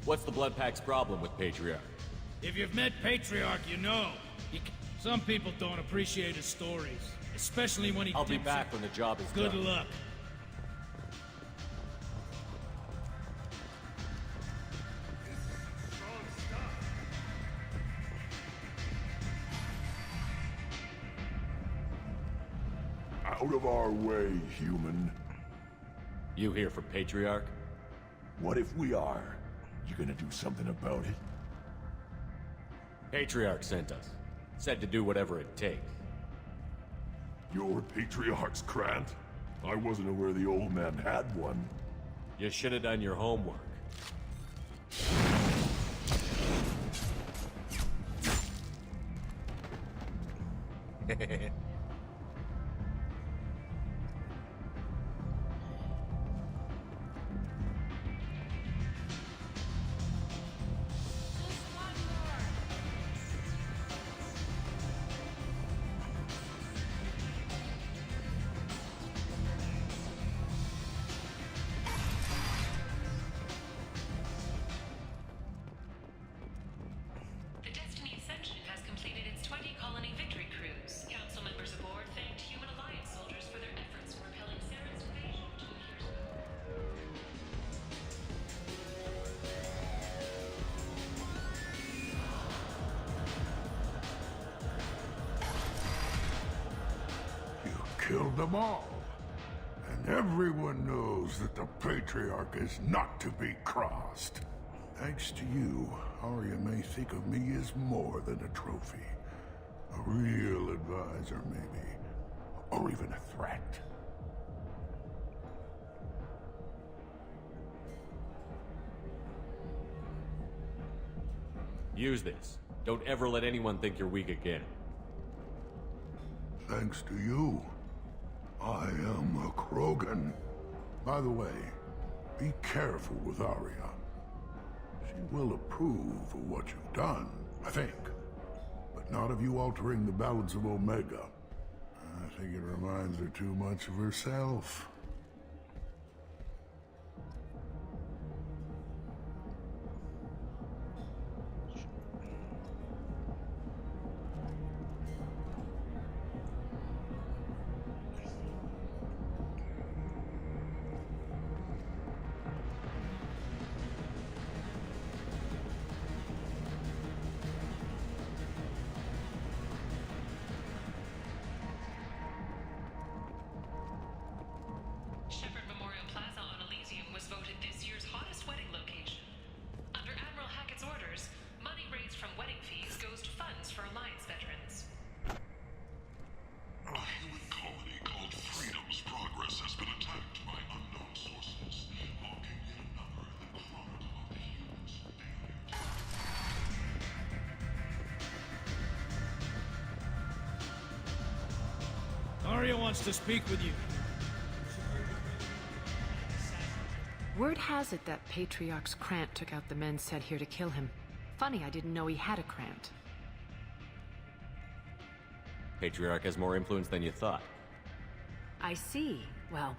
What's the Blood Pack's problem with Patriarch? If you've met Patriarch, you know. Some people don't appreciate his stories, especially when he I'll be dips back in- when the job is Good done. luck. Out of our way, human. You here for Patriarch? What if we are? You gonna do something about it? Patriarch sent us. Said to do whatever it takes. You're Patriarch's Krant? I wasn't aware the old man had one. You should have done your homework. The Destiny Ascension has completed its 20-colony victory cruise. Council members aboard thanked Human Alliance soldiers for their efforts in repelling Saren's invasion 2 years ago. You killed them all. And everyone knows that the Patriarch is not to be crossed. Thanks to you, Arya may think of me as more than a trophy. A real advisor, maybe. Or even a threat. Use this. Don't ever let anyone think you're weak again. Thanks to you, I am a Krogan. By the way, be careful with Arya. She will approve of what you've done, I think. But not of you altering the balance of Omega. I think it reminds her too much of herself. Shepherd Memorial Plaza on Elysium was voted this year's hottest wedding location. Under Admiral Hackett's orders, money raised from wedding fees goes to funds for Alliance veterans. A human colony called Freedom's Progress has been attacked by unknown sources, marking yet another in the chronicle of the humans' failure. Arya wants to speak with you. Word has it that Patriarch's Krant took out the men sent here to kill him. Funny, I didn't know he had a Krant. Patriarch has more influence than you thought. I see. Well,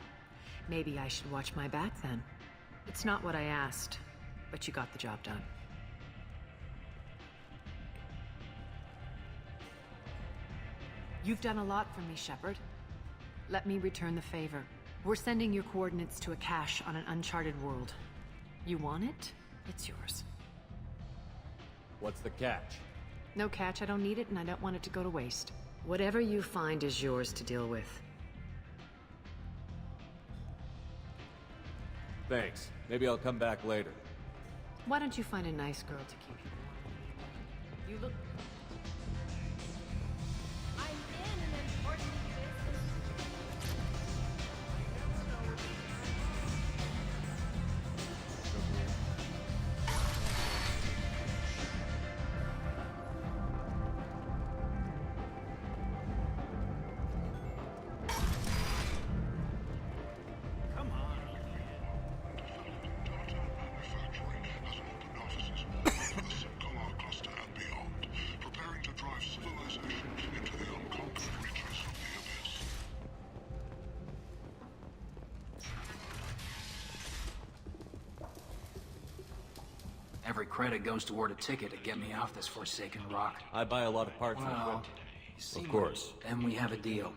maybe I should watch my back then. It's not what I asked, but you got the job done. You've done a lot for me, Shepard. Let me return the favor. We're sending your coordinates to a cache on an uncharted world. You want it? It's yours. What's the catch? No catch, I don't need it, and I don't want it to go to waste. Whatever you find is yours to deal with. Thanks. Maybe I'll come back later. Why don't you find a nice girl to keep you warm? You look... Every credit goes toward a ticket to get me off this forsaken rock. I buy a lot of parts and Well, equipment. you see, Of course. Then we have a deal.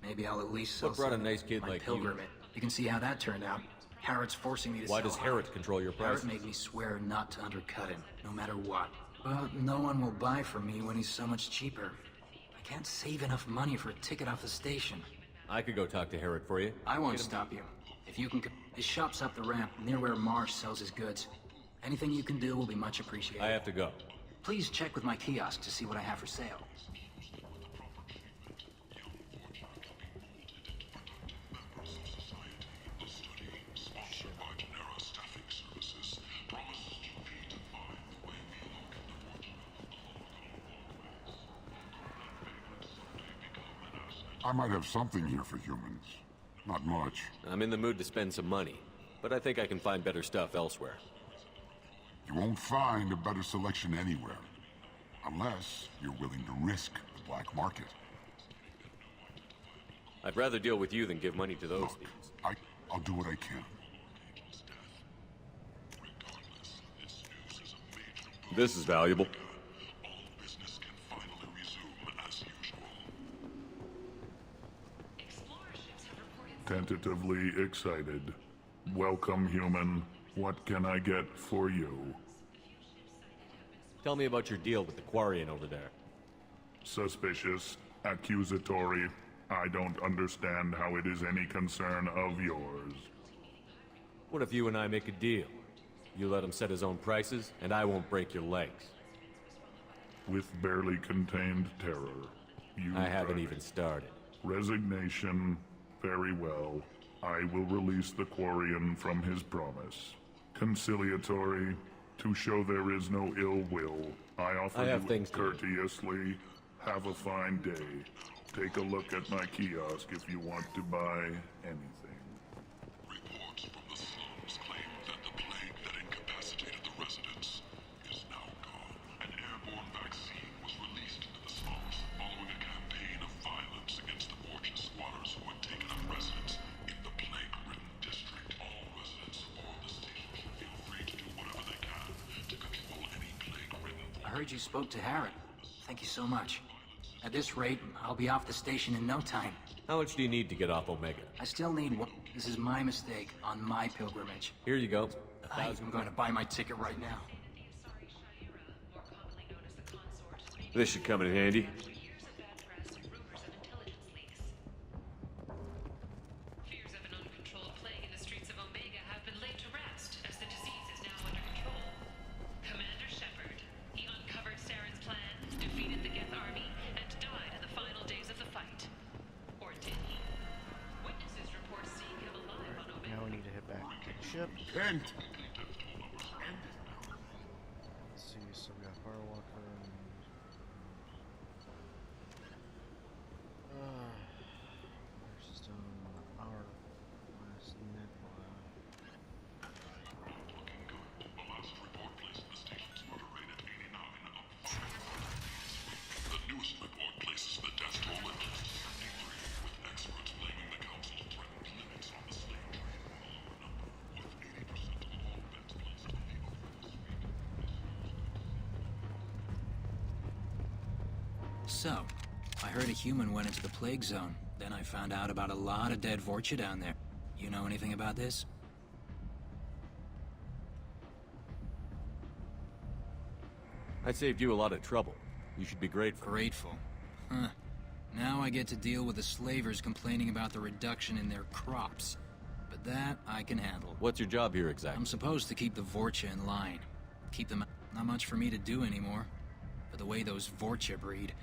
Maybe I'll at least sell What brought a some nice kid my like you? pilgrimage. You can see how that turned out. Harrod's forcing me to Why sell does high. Harrod control your prices? Harrod made me swear not to undercut him, no matter what. But no one will buy from me when he's so much cheaper. I can't save enough money for a ticket off the station. I could go talk to Harrod for you. I won't stop you. If you can... His shop's up the ramp, near where Marsh sells his goods. Anything you can do will be much appreciated. I have to go. Please check with my kiosk to see what I have for sale. I might have something here for humans. Not much. I'm in the mood to spend some money, but I think I can find better stuff elsewhere. You won't find a better selection anywhere. Unless you're willing to risk the black market. I'd rather deal with you than give money to those thieves. I'll do what I can. This is valuable. Tentatively excited. Welcome, human. What can I get for you? Tell me about your deal with the Quarian over there. Suspicious, accusatory. I don't understand how it is any concern of yours. What if you and I make a deal? You let him set his own prices, and I won't break your legs. With barely contained terror. I haven't even started. Resignation. Very well. I will release the Quarian from his promise. Conciliatory. To show there is no ill will, I offer you courteously. Have a fine day. Take a look at my kiosk if you want to buy anything. Reports from the slums claim that the plague that incapacitated the residents is now gone. An airborne vaccine was released into the slums following a campaign of violence against the fortress squatters who had taken up residence in the plague-ridden district. All residents aboard the station should feel free to do whatever they can to control any plague-ridden. I heard you spoke to Harrod. Thank you so much. At this rate, I'll be off the station in no time. How much do you need to get off Omega? I still need one. This is my mistake on my pilgrimage. Here you go. I'm going to buy my ticket right now. This should come in handy. Fears of an uncontrolled plague in the streets of Omega have been laid to rest as the disease is now under control. Commander Shepard, he uncovered Saren's plan, defeated the Geth army, and died in the final days of the fight. Or did he? Witnesses report seeing him alive on Omega. Now we need to head back to the ship. Kent! Let's see, so we got Firewalker and... System, our last nebula. The last report placed the station's murder rate at 89, up 5. The newest report places the death toll at 73, with experts blaming the council's threatened limits on the slave trade on a lower number, with 80% of all bets placed in the So, I heard a human went into the plague zone. Then I found out about a lot of dead Vorcha down there. You know anything about this? I saved you a lot of trouble. You should be grateful. Grateful? Huh. Now I get to deal with the slavers complaining about the reduction in their crops. But that I can handle. What's your job here exactly? I'm supposed to keep the Vorcha in line. Keep them... Not much for me to do anymore. But the way those Vorcha breed,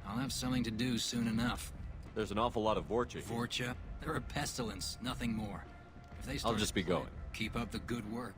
I'll have something to do soon enough. There's an awful lot of Vorcha here. Vorcha? They're a pestilence, nothing more. If they start I'll just be going. Keep up the good work.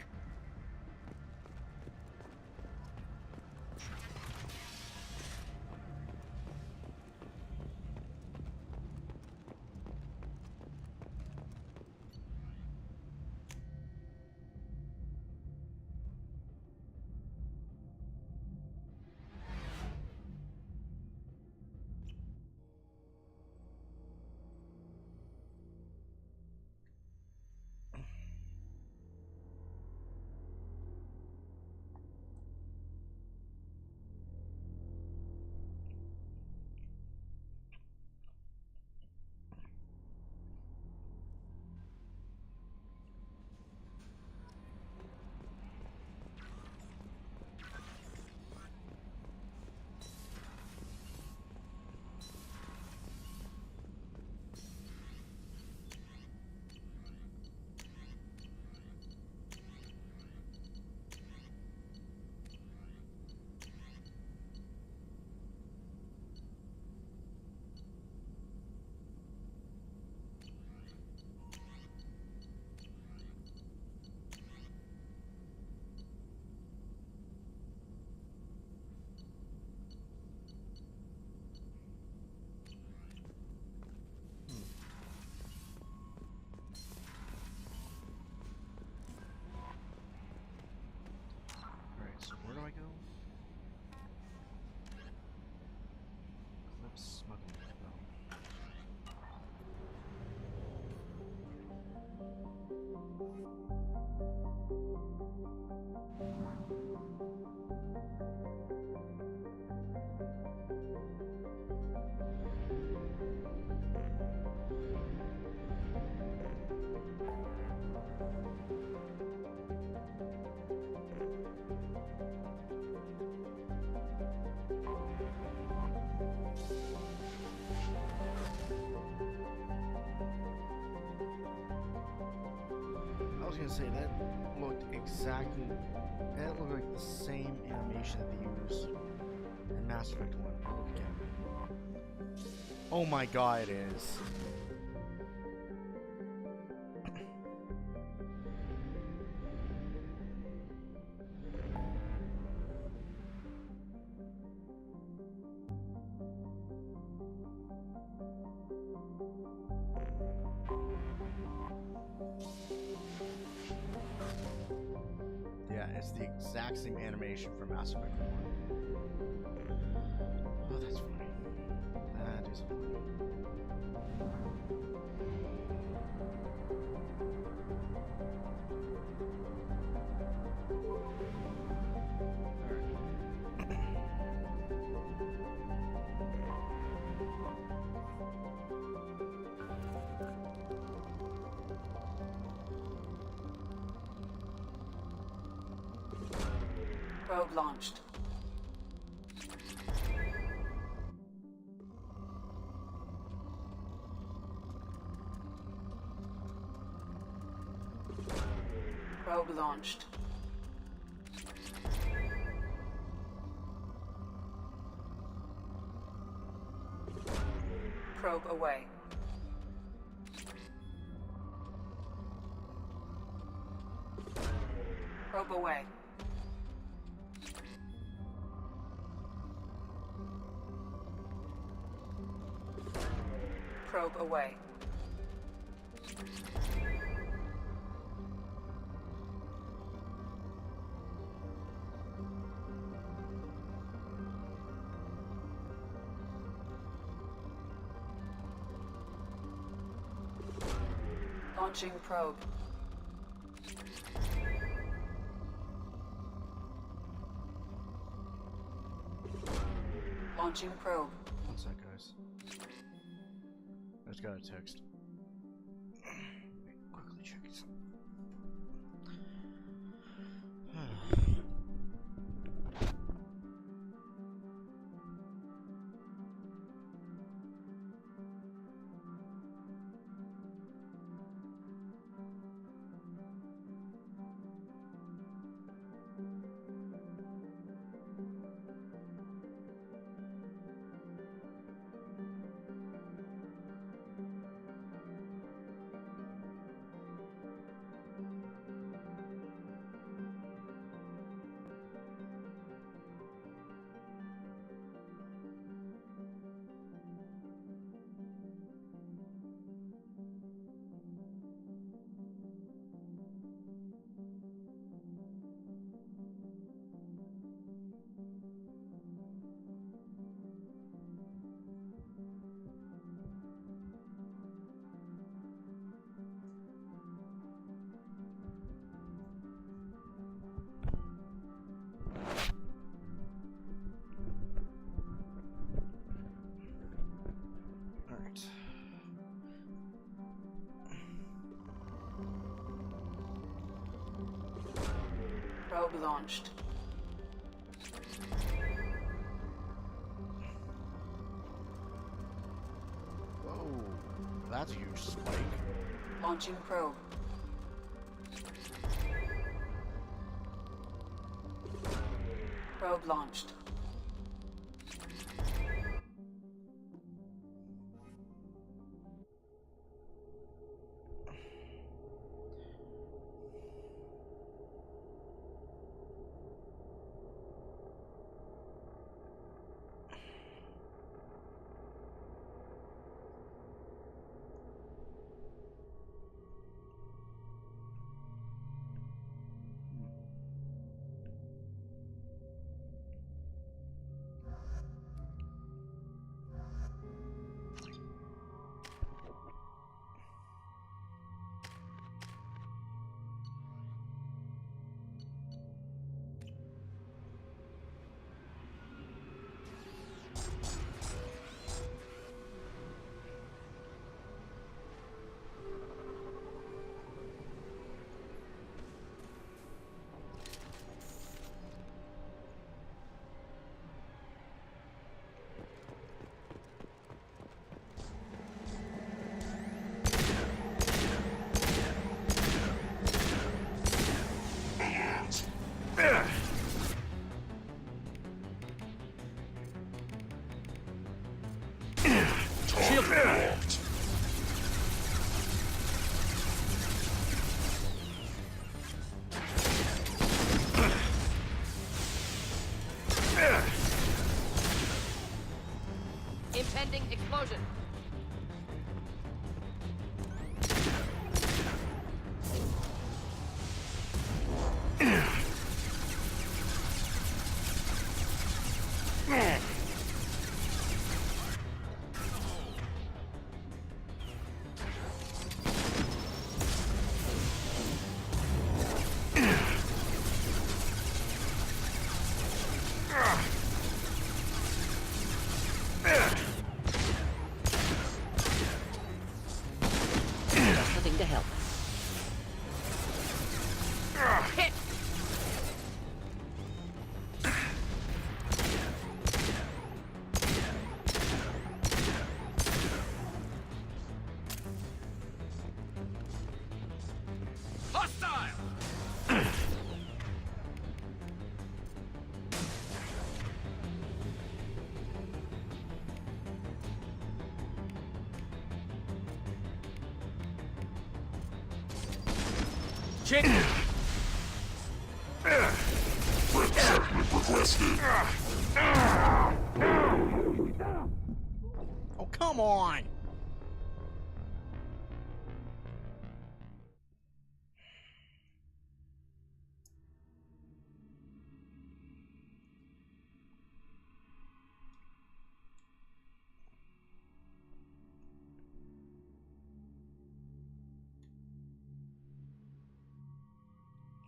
So where do I go? Clips smuggling spell. I was gonna say that looked exactly. That looked like the same animation that they use in Mass Effect 1. Look again. Oh my god, it is. Yeah, it's the exact same animation from Mass Effect 1. Oh, that's funny. That is funny. Probe launched. Probe launched. Probe away. Probe away. Probe away. Launching probe. Launching probe. One sec, guys. I just got a text. Quickly check it. Alright. Probe launched. Whoa, that's a huge spike. Launching probe. Probe launched. explosion. Nothing to help. Hit! Hostile! Chicken! Oh, come on!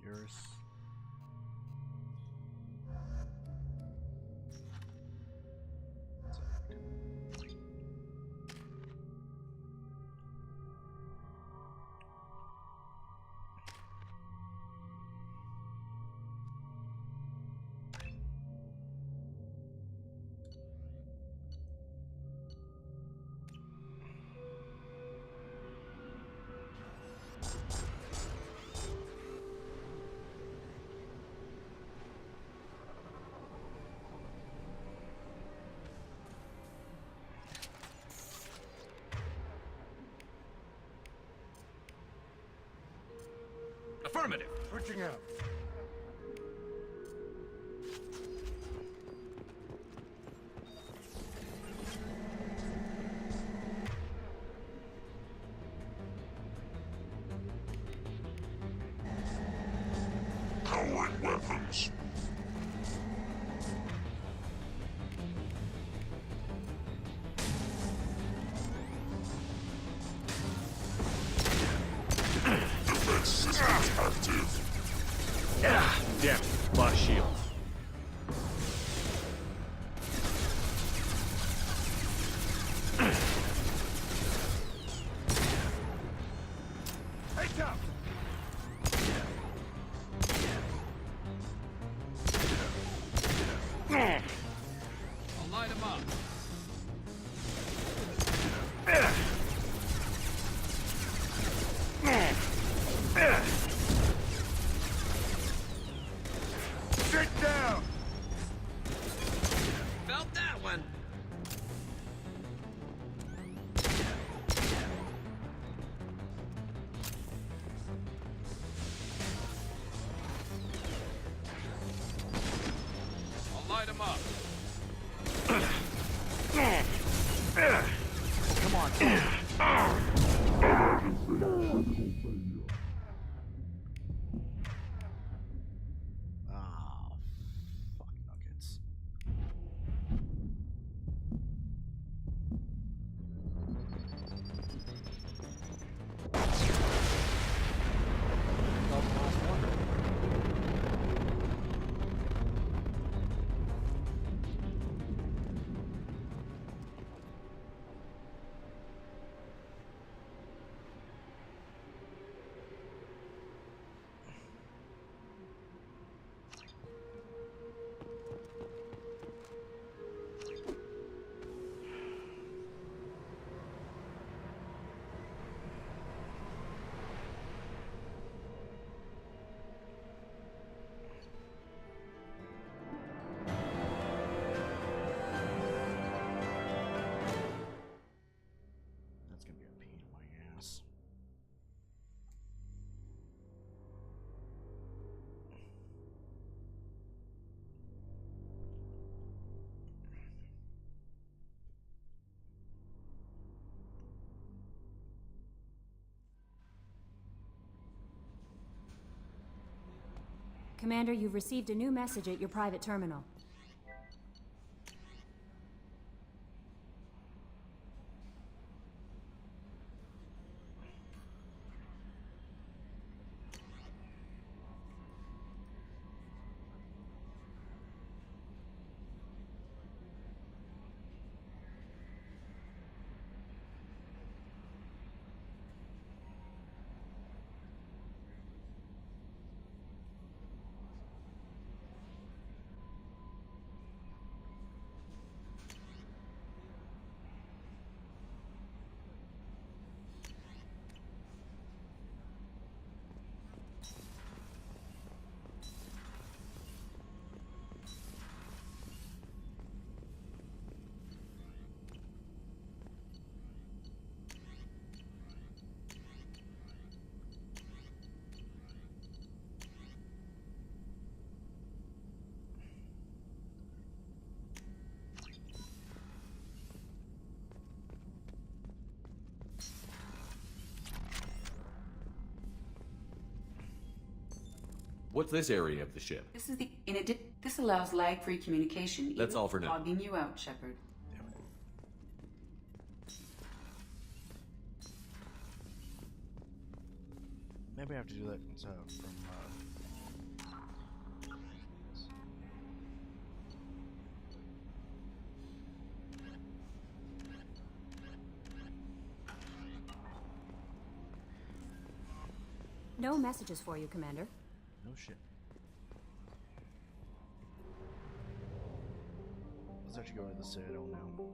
Yours. Affirmative. Switching out. Powering weapons. Defense systems active. Damn. Lost shield. Hey, tough. I'll light him up. Sit down. Felt that one. I'll light him up. Come on. Ah, fuck nuggets. That was the last one. Commander, you've received a new message at your private terminal. What's this area of the ship? This is the this allows lag-free communication. That's all for now. Logging you out, Shepard. Maybe I have to do that from. No messages for you, Commander. No shit. Let's actually go to the Citadel now.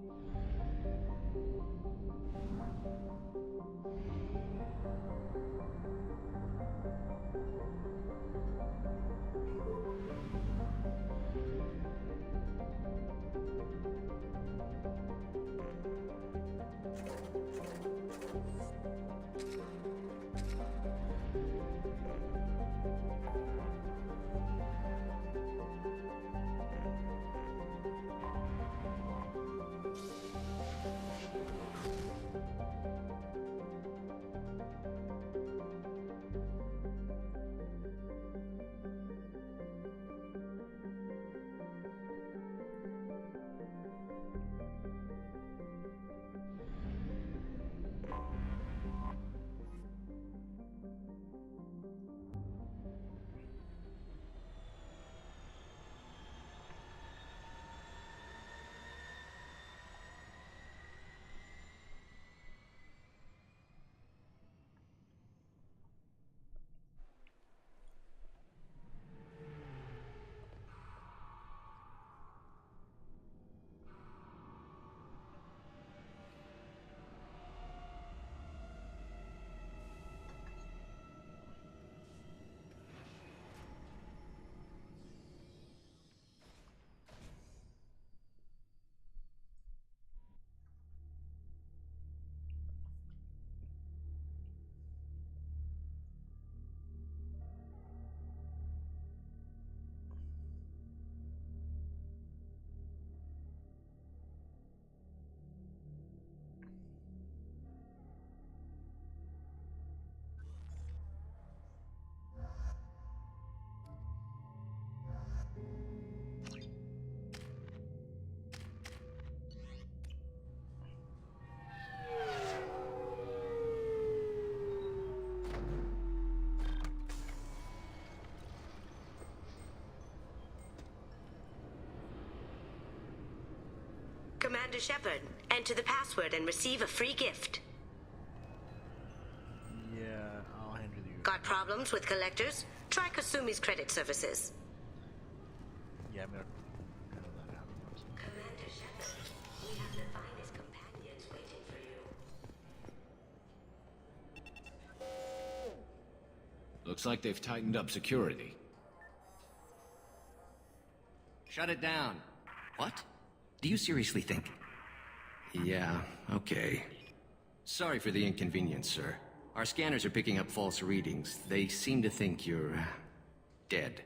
Commander Shepard, enter the password and receive a free gift. Yeah, I'll hand you the. Got problems with collectors? Try Kasumi's credit services. Yeah, I'm gonna. Commander Shepard, we have the finest companions waiting for you. Looks like they've tightened up security. Shut it down. What? Do you seriously think? Yeah, okay. Sorry for the inconvenience, sir. Our scanners are picking up false readings. They seem to think you're... dead.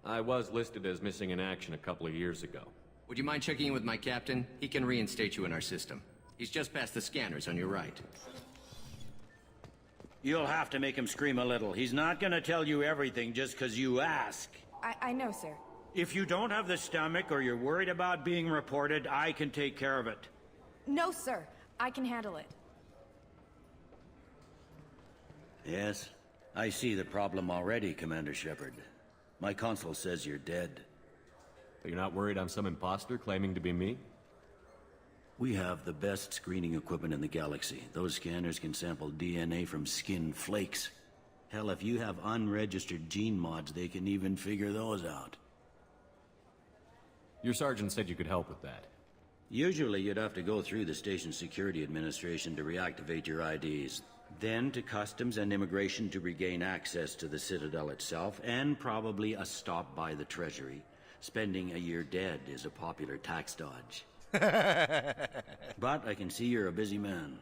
I was listed as missing in action a couple of years ago. Would you mind checking in with my captain? He can reinstate you in our system. He's just past the scanners on your right. You'll have to make him scream a little. He's not gonna tell you everything just because you ask. I know, sir. If you don't have the stomach or you're worried about being reported, I can take care of it. No, sir. I can handle it. Yes, I see the problem already, Commander Shepard. My console says you're dead. But you're not worried I'm some imposter claiming to be me? We have the best screening equipment in the galaxy. Those scanners can sample DNA from skin flakes. Hell, if you have unregistered gene mods, they can even figure those out. Your sergeant said you could help with that. Usually you'd have to go through the station security administration to reactivate your IDs. Then to customs and immigration to regain access to the Citadel itself, and probably a stop by the Treasury. Spending a year dead is a popular tax dodge. But I can see you're a busy man.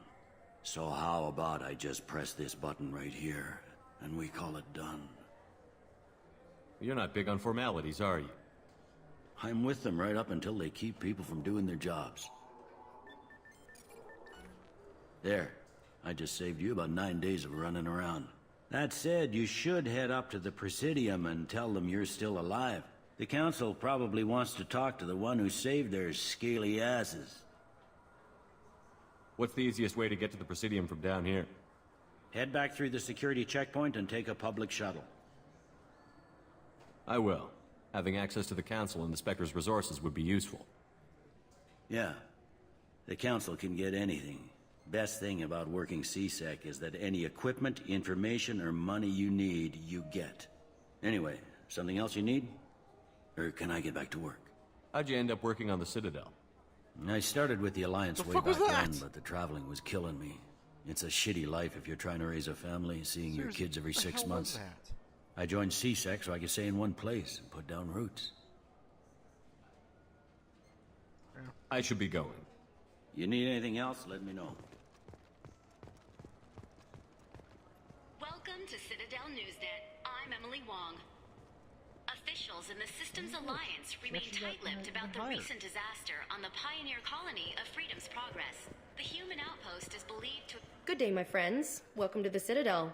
So how about I just press this button right here, and we call it done? You're not big on formalities, are you? I'm with them right up until they keep people from doing their jobs. There. I just saved you about 9 days of running around. That said, you should head up to the Presidium and tell them you're still alive. The Council probably wants to talk to the one who saved their scaly asses. What's the easiest way to get to the Presidium from down here? Head back through the security checkpoint and take a public shuttle. I will. Having access to the Council and the Spectre's resources would be useful. Yeah. The Council can get anything. Best thing about working CSEC is that any equipment, information, or money you need, you get. Anyway, something else you need? Or can I get back to work? How'd you end up working on the Citadel? I started with the Alliance way fuck was back that? then, but the traveling was killing me. It's a shitty life if you're trying to raise a family, seeing your kids every 6 months. I joined CSEC so I could stay in one place and put down roots. I should be going. You need anything else, let me know. Welcome to Citadel Newsnet. I'm Emily Wong. Officials in the Systems Alliance remain tight-lipped about the recent disaster on the pioneer colony of Freedom's Progress. The human outpost is believed to... Good day, my friends. Welcome to the Citadel.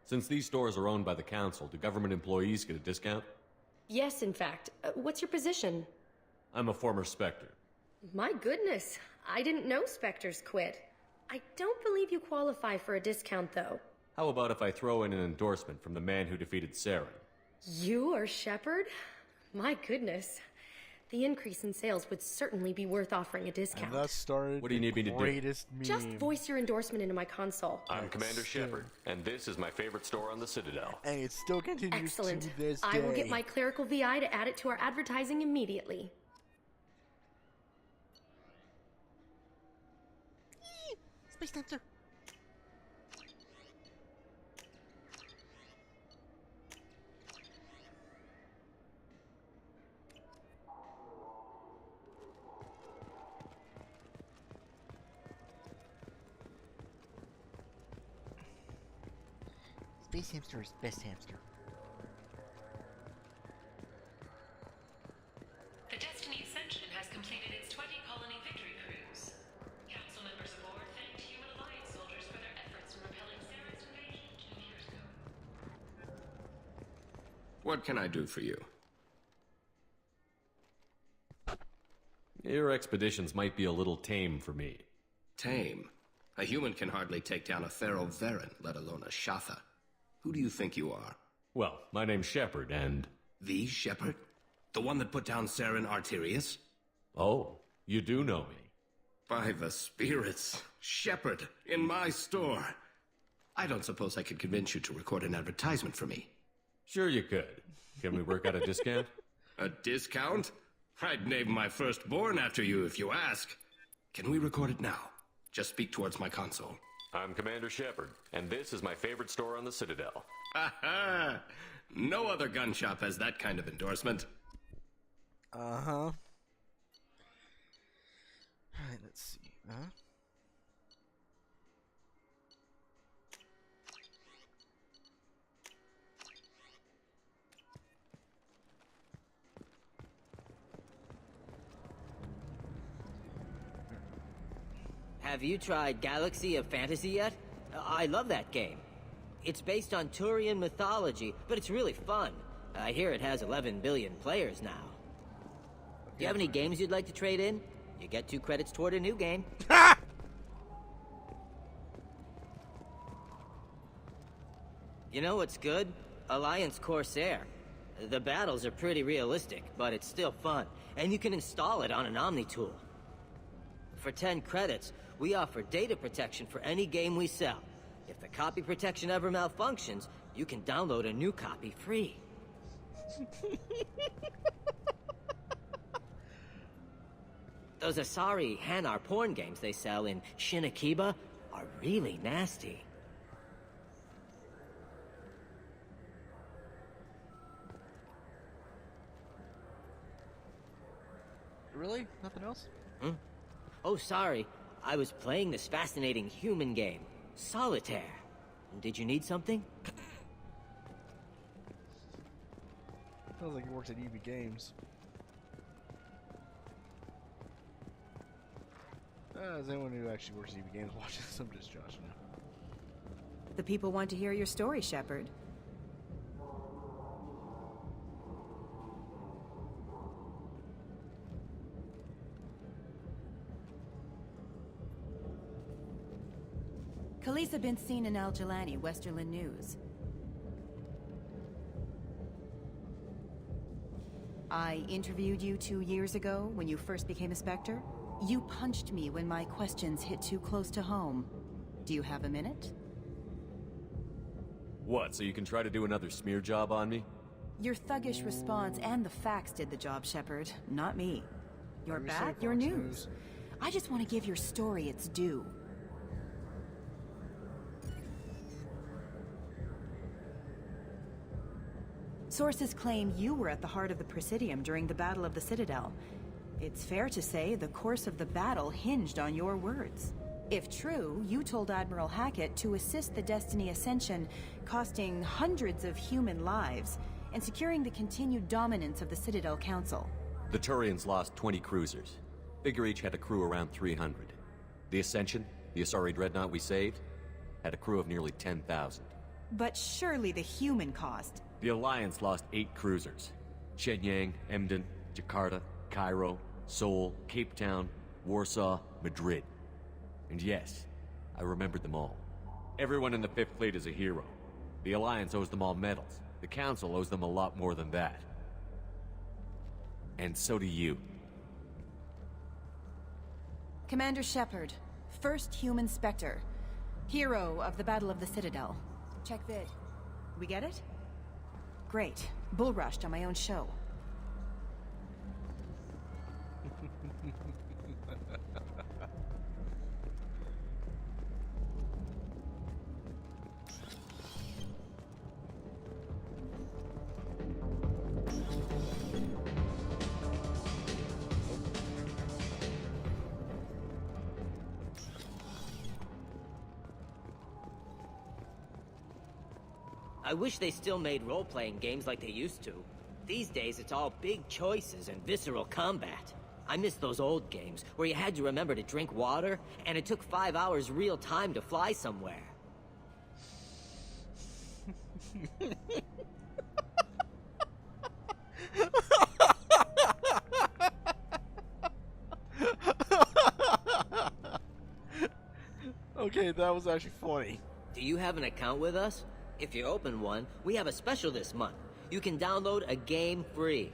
Since these stores are owned by the Council, do government employees get a discount? Yes, in fact. What's your position? I'm a former Spectre. My goodness. I didn't know Spectres quit. I don't believe you qualify for a discount, though. How about if I throw in an endorsement from the man who defeated Saren? You are Shepard? My goodness. The increase in sales would certainly be worth offering a discount. And that started What do you need me to do? greatest meme. Just voice your endorsement into my console. I'm Commander Shepard, and this is my favorite store on the Citadel. And it still continues Excellent. to this day. I will get my clerical VI to add it to our advertising immediately. Space Dancer. Space Hamster is best hamster. The Destiny Ascension has completed its 20-colony victory cruise. Council members aboard thanked Human Alliance soldiers for their efforts in repelling Saren's invasion 2 years ago. What can I do for you? Your expeditions might be a little tame for me. Tame? A human can hardly take down a Thero Varen, let alone a Shatha. Who do you think you are? Well, my name's Shepard, and... The Shepard? The one that put down Saren Arterius? Oh, you do know me. By the spirits. Shepard, in my store. I don't suppose I could convince you to record an advertisement for me. Sure you could. Can we work out a discount? A discount? I'd name my firstborn after you if you ask. Can we record it now? Just speak towards my console. I'm Commander Shepard, and this is my favorite store on the Citadel. Ha ha! No other gun shop has that kind of endorsement. Uh-huh. Alright, let's see. Have you tried Galaxy of Fantasy yet? I love that game. It's based on Turian mythology, but it's really fun. I hear it has 11 billion players now. Do you have any games you'd like to trade in? You get 2 credits toward a new game. You know what's good? Alliance Corsair. The battles are pretty realistic, but it's still fun, and you can install it on an Omni tool. For 10 credits, we offer data protection for any game we sell. If the copy protection ever malfunctions, you can download a new copy free. Those Asari Hanar porn games they sell in Shinakiba are really nasty. Really? Nothing else? Oh, sorry. I was playing this fascinating human game, Solitaire. Did you need something? Sounds like he works at EB Games. Is anyone who actually works at EB Games watching this? I'm just joshing now. The people want to hear your story, Shepard. Khaleesa been seen in Al Jalani, Westerland News. I interviewed you 2 years ago when you first became a Spectre. You punched me when my questions hit too close to home. Do you have a minute? What, so you can try to do another smear job on me? Your thuggish response and the facts did the job, Shepard, not me. You're back, your news. I just want to give your story its due. Sources claim you were at the heart of the Presidium during the Battle of the Citadel. It's fair to say the course of the battle hinged on your words. If true, you told Admiral Hackett to assist the Destiny Ascension, costing hundreds of human lives, and securing the continued dominance of the Citadel Council. The Turians lost 20 cruisers. Figure each had a crew around 300. The Ascension, the Asari dreadnought we saved, had a crew of nearly 10,000. But surely the human cost. The Alliance lost 8 cruisers. Shenyang, Emden, Jakarta, Cairo, Seoul, Cape Town, Warsaw, Madrid. And yes, I remembered them all. Everyone in the 5th Fleet is a hero. The Alliance owes them all medals. The Council owes them a lot more than that. And so do you. Commander Shepard, first human Spectre. Hero of the Battle of the Citadel. Check vid. We get it? Great. Bull rushed on my own show. I wish they still made role-playing games like they used to. These days, it's all big choices and visceral combat. I miss those old games, where you had to remember to drink water, and it took 5 hours real time to fly somewhere. Okay, that was actually funny. Do you have an account with us? If you open one, we have a special this month. You can download a game free.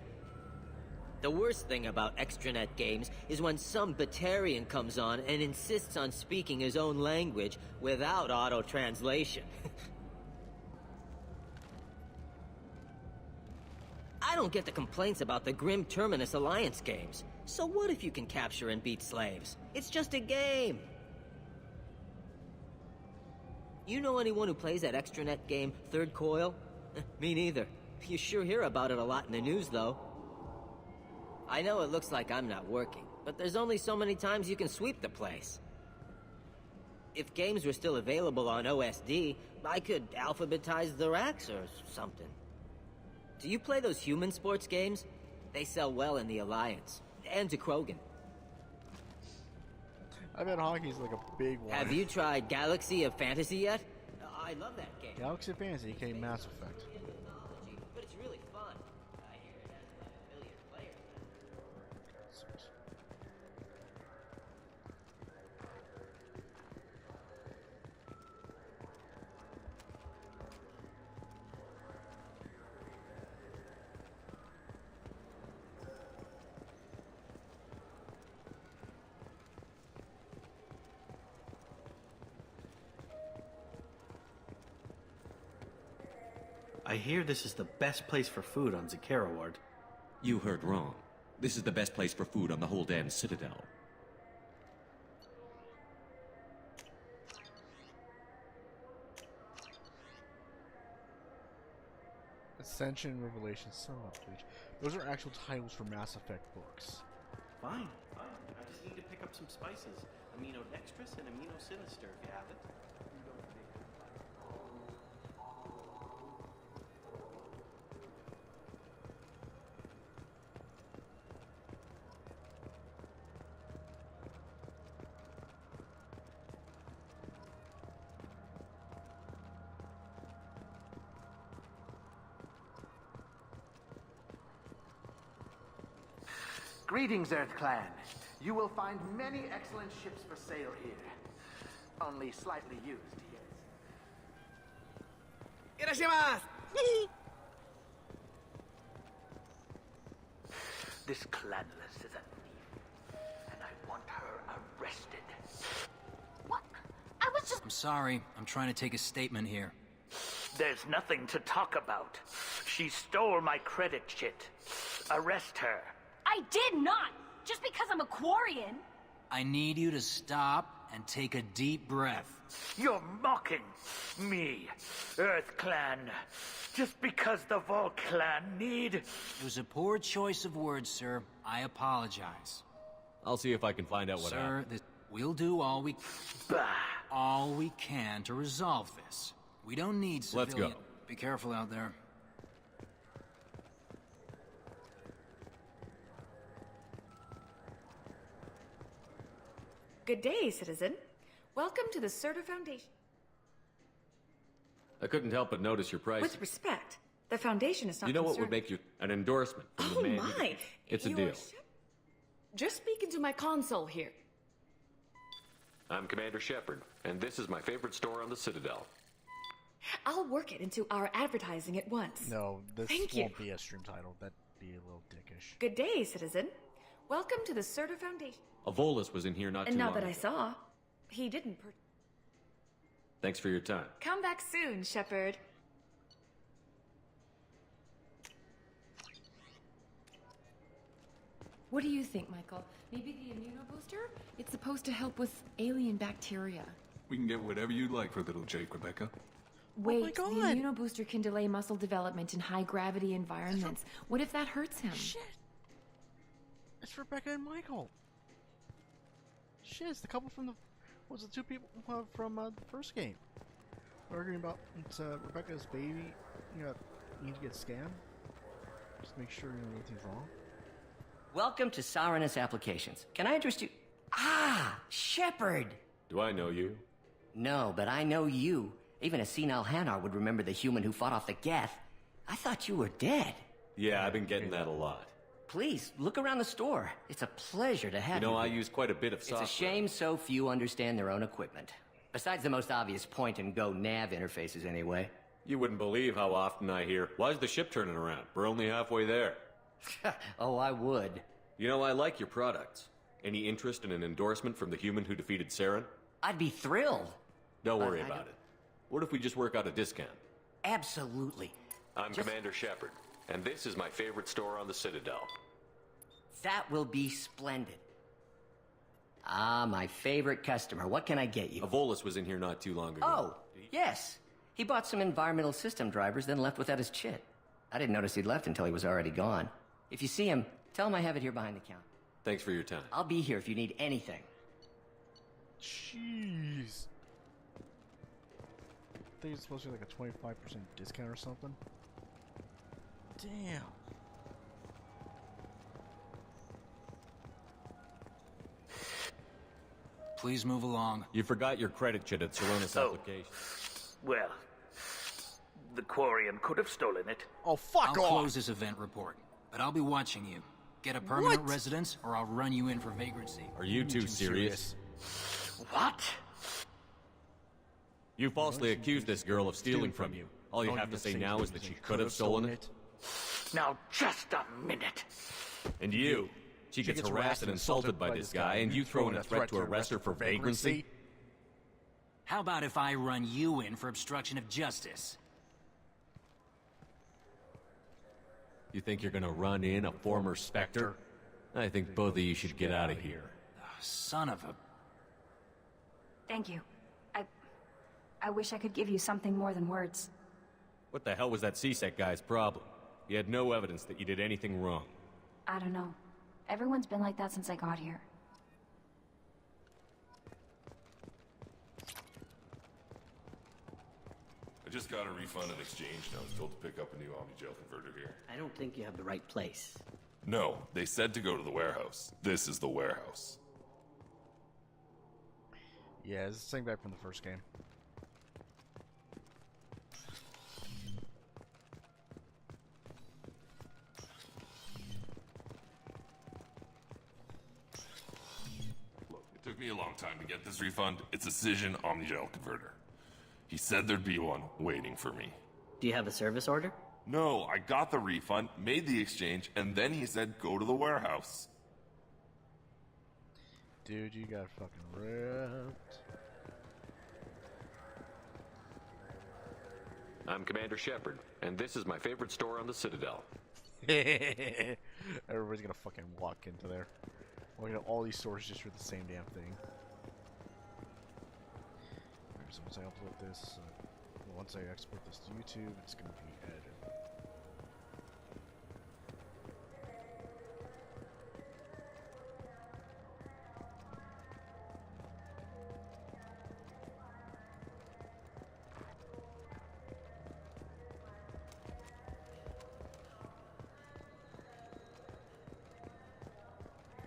The worst thing about extranet games is when some Batarian comes on and insists on speaking his own language without auto-translation. I don't get the complaints about the Grim Terminus Alliance games. So what if you can capture and beat slaves? It's just a game. You know anyone who plays that extranet game, Third Coil? Me neither. You sure hear about it a lot in the news, though. I know it looks like I'm not working, but there's only so many times you can sweep the place. If games were still available on OSD, I could alphabetize the racks or something. Do you play those human sports games? They sell well in the Alliance, and to Krogan. I bet hockey's like a big one. Have you tried Galaxy of Fantasy yet? I love that game. Galaxy Fantasy, aka Mass Effect. But it's really fun. I hear it has like a million players. I hear this is the best place for food on Zakara Ward. You heard wrong. This is the best place for food on the whole damn Citadel. Ascension and Revelation, son of a bitch. Those are actual titles for Mass Effect books. Fine, fine. I just need to pick up some spices. Amino dextrous and amino sinister if you have it. Greetings, Earth Clan. You will find many excellent ships for sale here. Only slightly used, yes. Irashimasu! This clanless is a thief, and I want her arrested. What? I was just... I'm sorry. I'm trying to take a statement here. There's nothing to talk about. She stole my credit chit. Arrest her. I did not! Just because I'm a Quarian! I need you to stop and take a deep breath. You're mocking me, Earth Clan. Just because the Vol Clan need... It was a poor choice of words, sir. I apologize. I'll see if I can find out what happened. Sir, we'll do all we can to resolve this. We don't need civilian... Let's go. Be careful out there. Good day, citizen. Welcome to the Serta Foundation. I couldn't help but notice your price. With respect, the Foundation is not You know what concerned... would make you an endorsement from the Oh man? my! It's a You deal. are Just speaking to my console here. I'm Commander Shepard, and this is my favorite store on the Citadel. I'll work it into our advertising at once. No, this Thank you. won't be a stream title. That'd be a little dickish. Good day, citizen. Welcome to the Serta Foundation. A Volus was in here not too And long not that I ago. saw. He didn't Thanks for your time. Come back soon, Shepard. What do you think, Michael? Maybe the immunobooster? It's supposed to help with alien bacteria. We can get whatever you'd like for little Jake, Rebecca. Wait, the immunobooster can delay muscle development in high-gravity environments. What if that hurts him? Shit! It's Rebecca and Michael. Shit, it's the couple from the... Was the two people from the first game? Arguing about Rebecca's baby. Need to get scanned. Just make sure nothing's wrong. Welcome to Saranus Applications. Can I interest you? Ah, Shepard! Do I know you? No, but I know you. Even a senile Hanar would remember the human who fought off the Geth. I thought you were dead. Yeah, I've been getting that a lot. Please, look around the store. It's a pleasure to have you. You know, I use quite a bit of software. It's a shame so few understand their own equipment. Besides the most obvious point-and-go nav interfaces, anyway. You wouldn't believe how often I hear, "Why's the ship turning around? We're only halfway there." Oh, I would. You know, I like your products. Any interest in an endorsement from the human who defeated Saren? I'd be thrilled. Don't worry about it. What if we just work out a discount? Absolutely. I'm Commander Shepard, and this is my favorite store on the Citadel. That will be splendid. Ah, my favorite customer. What can I get you? A Volus was in here not too long ago. Oh, yes. He bought some environmental system drivers, then left without his chit. I didn't notice he'd left until he was already gone. If you see him, tell him I have it here behind the counter. Thanks for your time. I'll be here if you need anything. Jeez. I think it's supposed to be like a 25% discount or something. Damn. Please move along. You forgot your credit chit at Saranus Applications. Well, the Quarian could have stolen it. Oh, fuck I'll off! close this event report, but I'll be watching you. Get a permanent residence, or I'll run you in for vagrancy. Are you two serious? What? You falsely accused this girl of stealing from you. All you have to say now is that she could have stolen it. Now, just a minute. And you. She gets harassed and insulted by this guy, and you throw in a threat to arrest her for vagrancy? How about if I run you in for obstruction of justice? You think you're gonna run in a former Spectre? I think both of you should get out of here. Son of a... Thank you. I wish I could give you something more than words. What the hell was that CSEC guy's problem? He had no evidence that you did anything wrong. I don't know. Everyone's been like that since I got here. I just got a refund in exchange, and I was told to pick up a new Omni-Gel converter here. I don't think you have the right place. No, they said to go to the warehouse. This is the warehouse. Yeah, it's the same guy from the first game. Look, it took me a long time to get this refund. It's a Cision Omni-Gel converter. He said there'd be one waiting for me. Do you have a service order? No, I got the refund, made the exchange, and then he said go to the warehouse. Dude, you got fucking ripped. I'm Commander Shepard, and this is my favorite store on the Citadel. Everybody's gonna fucking walk into there. We're gonna have all these stores just for the same damn thing. Alright, so once I upload this, once I export this to YouTube, it's gonna be edited.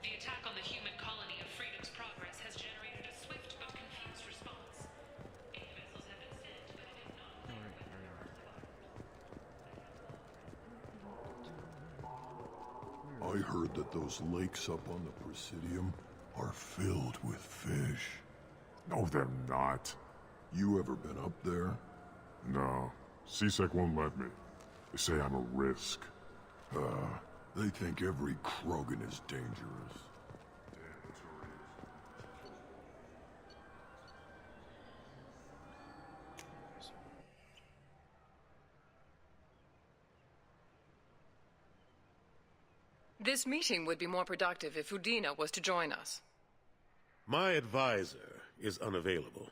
The attack on the human colony of Freedom's Progress has generated a swift but confused response. 8 vessels have been sent, but it did not. I heard that those lakes up on the Presidium are filled with fish. No, they're not. You ever been up there? No. CSEC won't let me. They say I'm a risk. They think every Krogan is dangerous. This meeting would be more productive if Udina was to join us. My advisor is unavailable.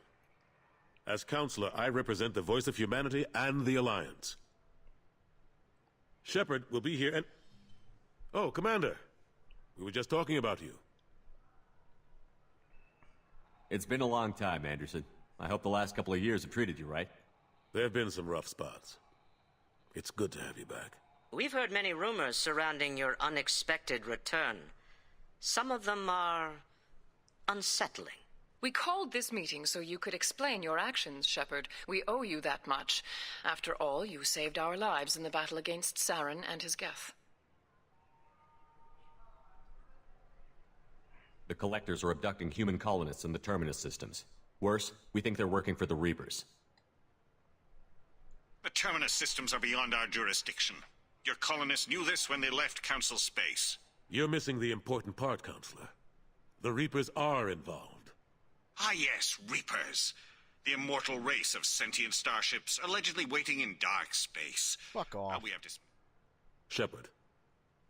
As counselor, I represent the voice of humanity and the Alliance. Shepard will be here and... Oh, Commander. We were just talking about you. It's been a long time, Anderson. I hope the last couple of years have treated you right. There have been some rough spots. It's good to have you back. We've heard many rumors surrounding your unexpected return. Some of them are unsettling. We called this meeting so you could explain your actions, Shepard. We owe you that much. After all, you saved our lives in the battle against Saren and his Geth. The Collectors are abducting human colonists in the Terminus systems. Worse, we think they're working for the Reapers. The Terminus systems are beyond our jurisdiction. Your colonists knew this when they left Council space. You're missing the important part, Counselor. The Reapers are involved. Ah yes, Reapers. The immortal race of sentient starships allegedly waiting in dark space. Fuck off. We have to... Shepard,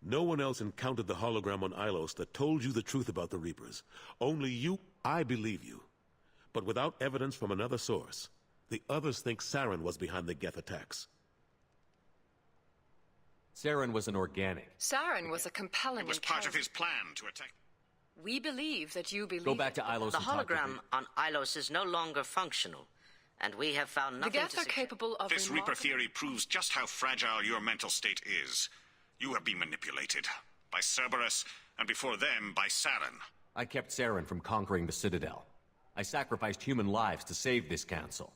no one else encountered the hologram on Ilos that told you the truth about the Reapers. Only you. I believe you. But without evidence from another source, the others think Saren was behind the Geth attacks. Saren was an organic. Saren was a compelling... It was part of his plan to attack... We believe that you believe... Go back to Ilos The and talk to hologram on Ilos is no longer functional, and we have found nothing The Geth are capable of... This Reaper theory proves just how fragile your mental state is. You have been manipulated. By Cerberus, and before them, by Saren. I kept Saren from conquering the Citadel. I sacrificed human lives to save this council.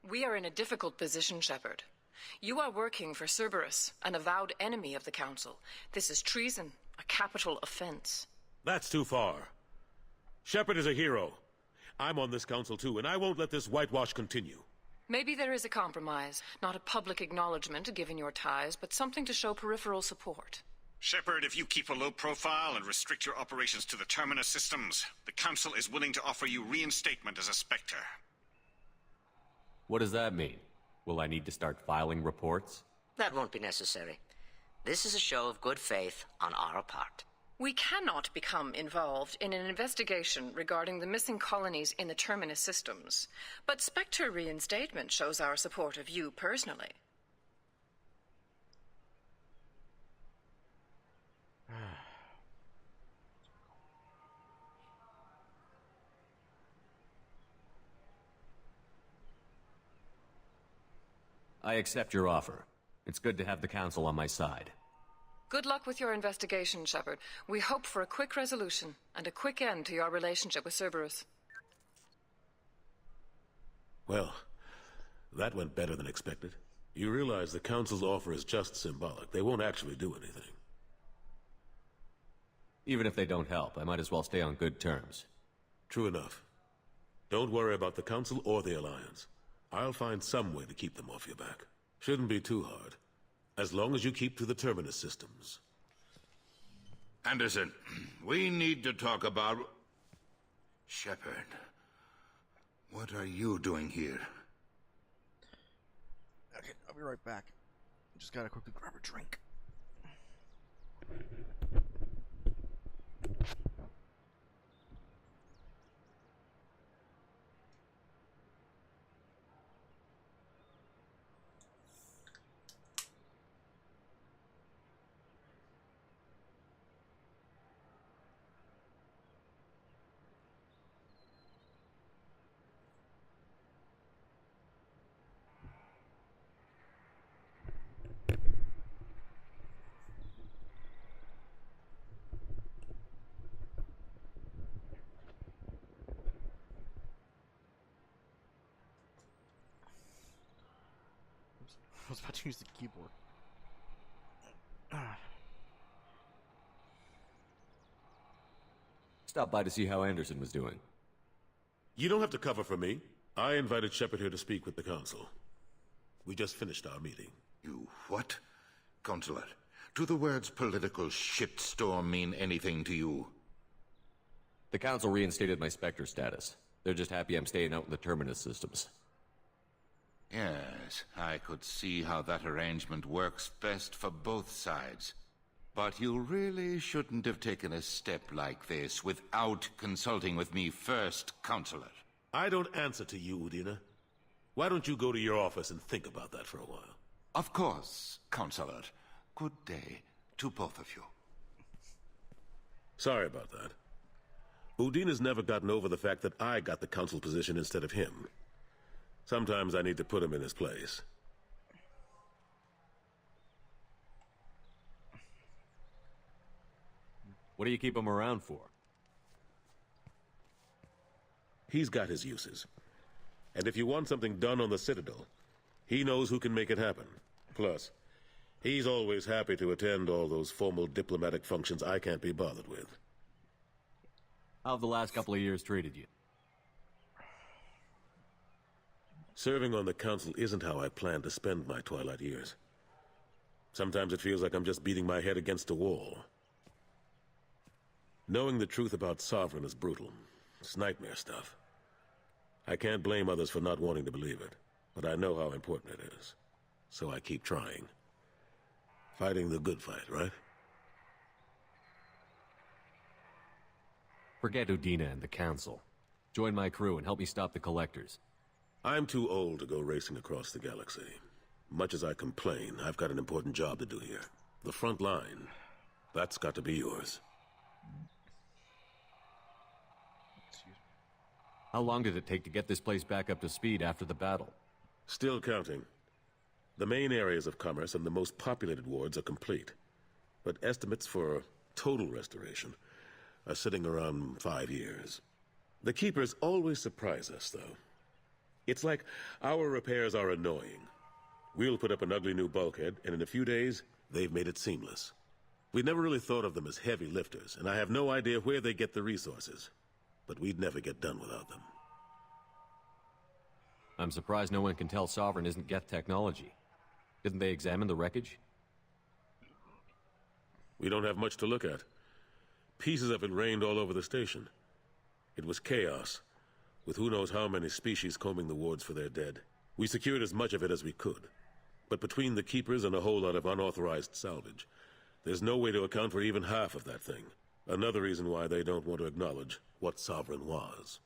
We are in a difficult position, Shepard. You are working for Cerberus, an avowed enemy of the Council. This is treason, a capital offense. That's too far. Shepard is a hero. I'm on this council too, and I won't let this whitewash continue. Maybe there is a compromise. Not a public acknowledgement given your ties, but something to show peripheral support. Shepard, if you keep a low profile and restrict your operations to the Terminus systems, the Council is willing to offer you reinstatement as a Spectre. What does that mean? Will I need to start filing reports? That won't be necessary. This is a show of good faith on our part. We cannot become involved in an investigation regarding the missing colonies in the Terminus systems, but Spectre reinstatement shows our support of you personally. I accept your offer. It's good to have the Council on my side. Good luck with your investigation, Shepard. We hope for a quick resolution and a quick end to your relationship with Cerberus. Well, that went better than expected. You realize the Council's offer is just symbolic. They won't actually do anything. Even if they don't help, I might as well stay on good terms. True enough. Don't worry about the Council or the Alliance. I'll find some way to keep them off your back. Shouldn't be too hard. As long as you keep to the Terminus systems. Anderson, we need to talk about... Shepard. What are you doing here? Okay, I'll be right back. Just gotta quickly grab a drink. I was about to use the keyboard. Stop by to see how Anderson was doing. You don't have to cover for me. I invited Shepard here to speak with the Council. We just finished our meeting. You what? Consular, do the words political shitstorm mean anything to you? The Council reinstated my Spectre status. They're just happy I'm staying out in the Terminus systems. Yes, I could see how that arrangement works best for both sides. But you really shouldn't have taken a step like this without consulting with me first, Counselor. I don't answer to you, Udina. Why don't you go to your office and think about that for a while? Of course, Counselor. Good day to both of you. Sorry about that. Udina's never gotten over the fact that I got the Council position instead of him. Sometimes I need to put him in his place. What do you keep him around for? He's got his uses. And if you want something done on the Citadel, he knows who can make it happen. Plus, he's always happy to attend all those formal diplomatic functions I can't be bothered with. How have the last couple of years treated you? Serving on the Council isn't how I plan to spend my twilight years. Sometimes it feels like I'm just beating my head against a wall. Knowing the truth about Sovereign is brutal. It's nightmare stuff. I can't blame others for not wanting to believe it, but I know how important it is. So I keep trying. Fighting the good fight, right? Forget Udina and the Council. Join my crew and help me stop the Collectors. I'm too old to go racing across the galaxy. Much as I complain, I've got an important job to do here. The front line. That's got to be yours. How long did it take to get this place back up to speed after the battle? Still counting. The main areas of commerce and the most populated wards are complete. But estimates for total restoration are sitting around 5 years. The Keepers always surprise us, though. It's like our repairs are annoying. We'll put up an ugly new bulkhead, and in a few days, they've made it seamless. We never really thought of them as heavy lifters, and I have no idea where they get the resources. But we'd never get done without them. I'm surprised no one can tell Sovereign isn't Geth technology. Didn't they examine the wreckage? We don't have much to look at. Pieces of it rained all over the station. It was chaos, with who knows how many species combing the wards for their dead. We secured as much of it as we could. But between the Keepers and a whole lot of unauthorized salvage, there's no way to account for even half of that thing. Another reason why they don't want to acknowledge what Sovereign was.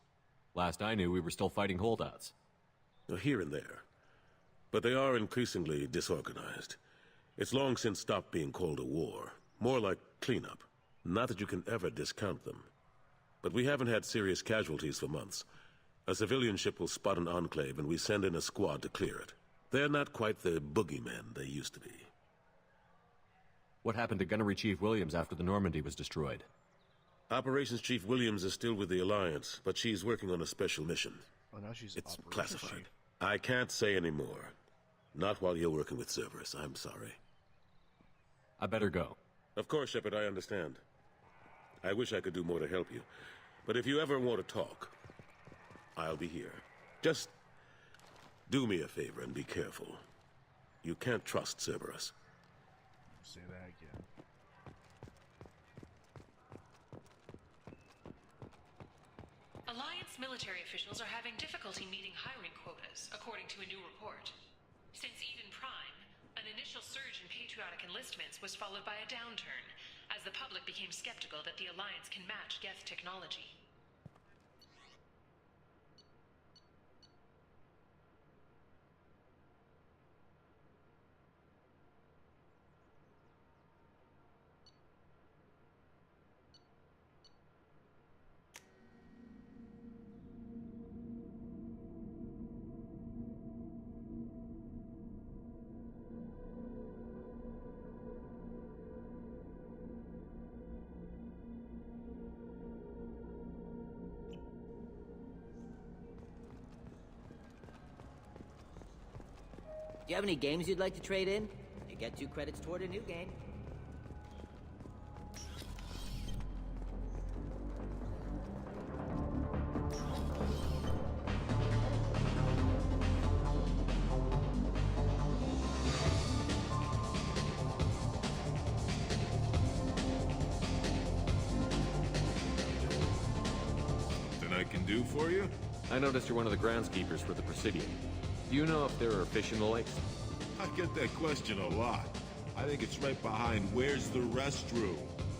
Last I knew, we were still fighting holdouts. Here and there. But they are increasingly disorganized. It's long since stopped being called a war. More like cleanup. Not that you can ever discount them. But we haven't had serious casualties for months. A civilian ship will spot an enclave and we send in a squad to clear it. They're not quite the boogeymen they used to be. What happened to Gunnery Chief Williams after the Normandy was destroyed? Operations Chief Williams is still with the Alliance, but she's working on a special mission. Oh, now she's It's Operations classified. Chief. I can't say any more. Not while you're working with Cerberus, I'm sorry. I better go. Of course, Shepard, I understand. I wish I could do more to help you. But if you ever want to talk, I'll be here. Just do me a favor and be careful. You can't trust Cerberus. Say that again. Alliance military officials are having difficulty meeting hiring quotas, according to a new report. Since Eden Prime, an initial surge in patriotic enlistments was followed by a downturn, as the public became skeptical that the Alliance can match Geth technology. Do you have any games you'd like to trade in? You get 2 credits toward a new game. Something I can do for you? I noticed you're one of the groundskeepers for the Presidium. Do you know if there are fish in the lakes? I get that question a lot. I think it's right behind where's the restroom.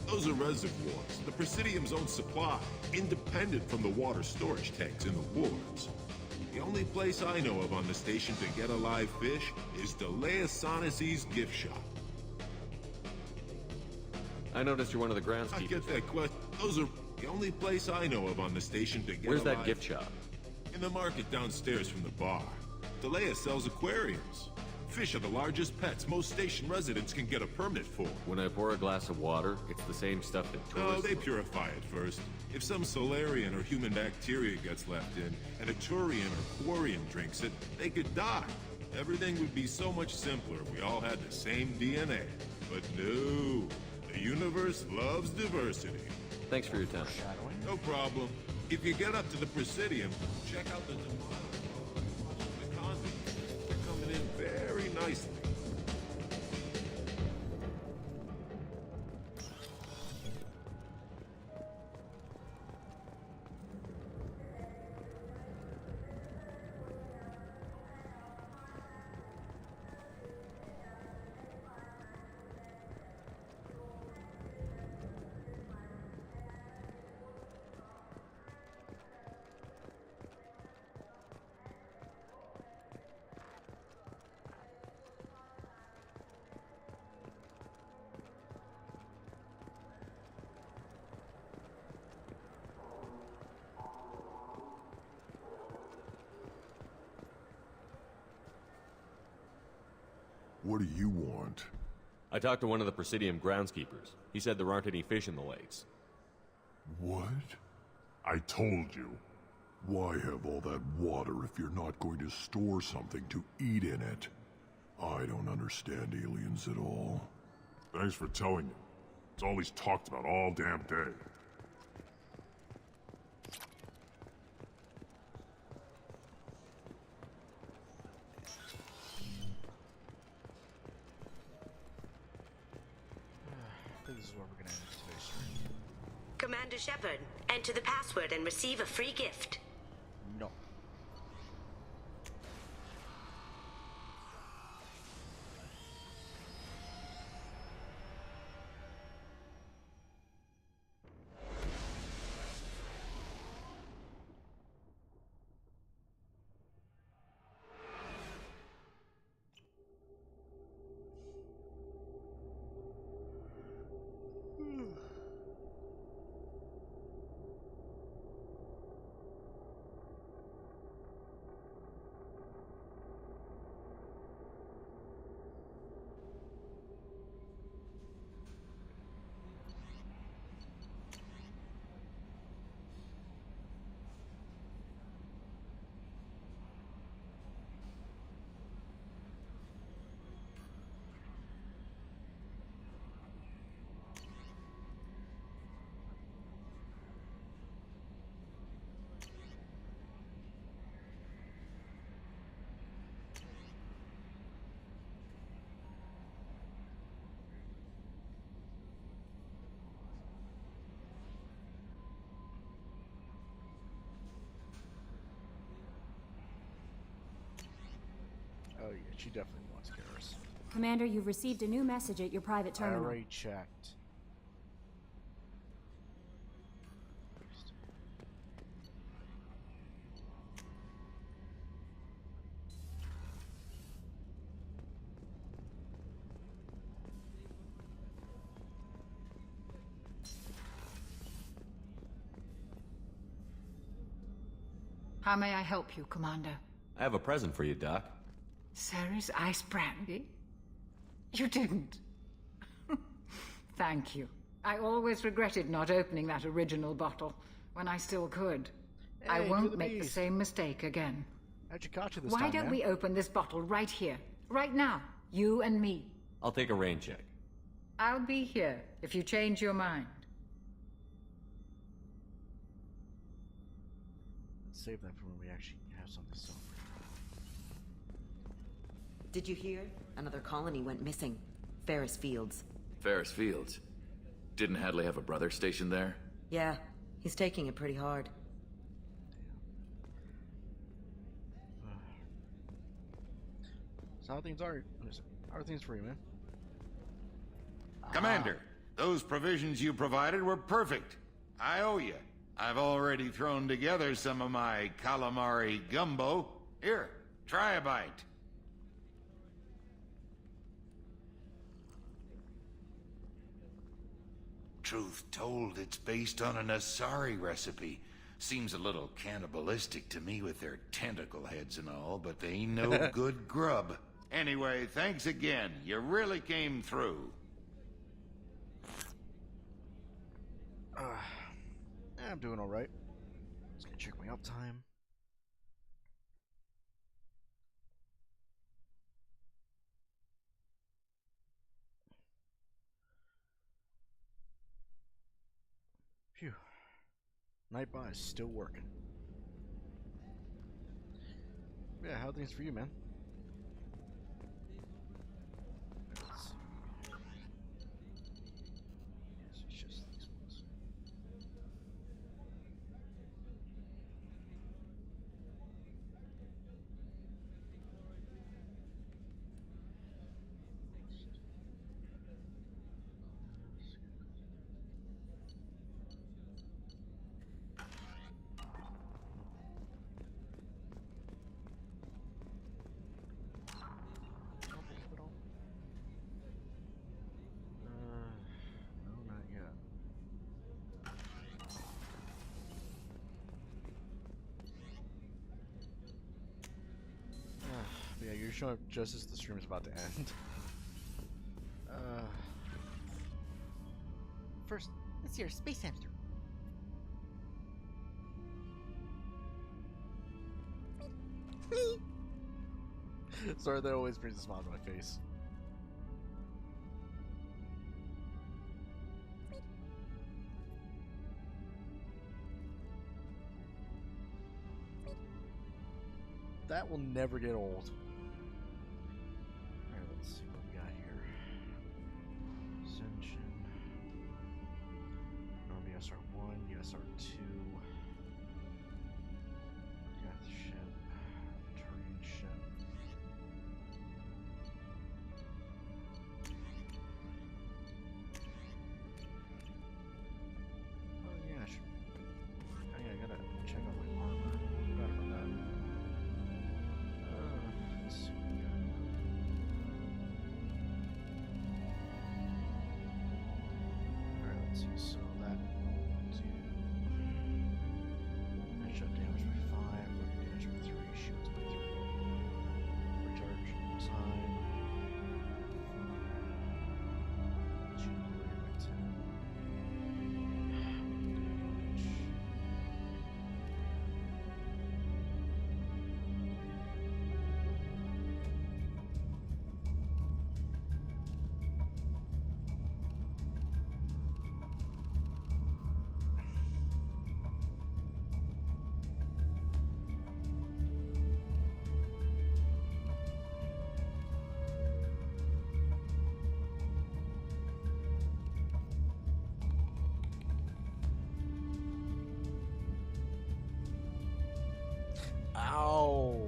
Those are reservoirs, the Presidium's own supply, independent from the water storage tanks in the wards. The only place I know of on the station to get a live fish is Delea Sonesi's gift shop. I noticed you're one of the groundskeepers. I get that question. Those are the only place I know of on the station to get Where's a that live gift shop? In the market downstairs from the bar. Delea sells aquariums. Fish are the largest pets most station residents can get a permit for. When I pour a glass of water, it's the same stuff that tourists... No, they purify it first. If some Solarian or human bacteria gets left in, and a Turian or Quarian drinks it, they could die. Everything would be so much simpler if we all had the same DNA. But no, the universe loves diversity. Thanks for your time. No problem. If you get up to the Presidium, check out the convicts. They're coming in very nicely. What do you want? I talked to one of the Presidium groundskeepers. He said there aren't any fish in the lakes. What? I told you. Why have all that water if you're not going to store something to eat in it? I don't understand aliens at all. Thanks for telling me. It's all he's talked about all damn day. I think this is where we're gonna end today's stream. Commander Shepard, enter the password and receive a free gift. No. Oh yeah, she definitely wants Garrus. Commander, you've received a new message at your private I terminal. already checked. How may I help you, Commander? I have a present for you, Doc. Ceres ice brandy? You didn't. Thank you. I always regretted not opening that original bottle when I still could. I Hey, won't you're the make the beast. same mistake again. How'd you catch you this Why time, don't man? we open this bottle right here, right now, you and me? I'll take a rain check. I'll be here if you change your mind. Let's save that for when we actually have something to celebrate. Did you hear? Another colony went missing. Ferris Fields. Ferris Fields. Didn't Hadley have a brother stationed there? Yeah, he's taking it pretty hard. So how things are? How are things for you, man? Commander, those provisions you provided were perfect. I owe you. I've already thrown together some of my calamari gumbo. Here, try a bite. Truth told, it's based on an Asari recipe. Seems a little cannibalistic to me with their tentacle heads and all, but they ain't no good grub. Anyway, thanks again. You really came through. I'm doing all right. Just gonna check my uptime. Phew. Nightbot is still working. Yeah, how are things for you, man? Let's see. Yes, it's just these ones. No, not yet. But yeah, you're showing up just as the stream is about to end. First, let's see your space hamster. Sorry, that always brings a smile to my face. That will never get old. Alright, let's see what we got here. Ascension. Normal USR1, USR2. Death ship. Terrain ship. Oh yeah, I gotta check out my armor. Forgot about that. Let's see what we got. Alright, let's see. So that headshot damage by 5, weapon damage by 3, shields by 3. Recharge time. 5. Shield delivery by 10. Ow!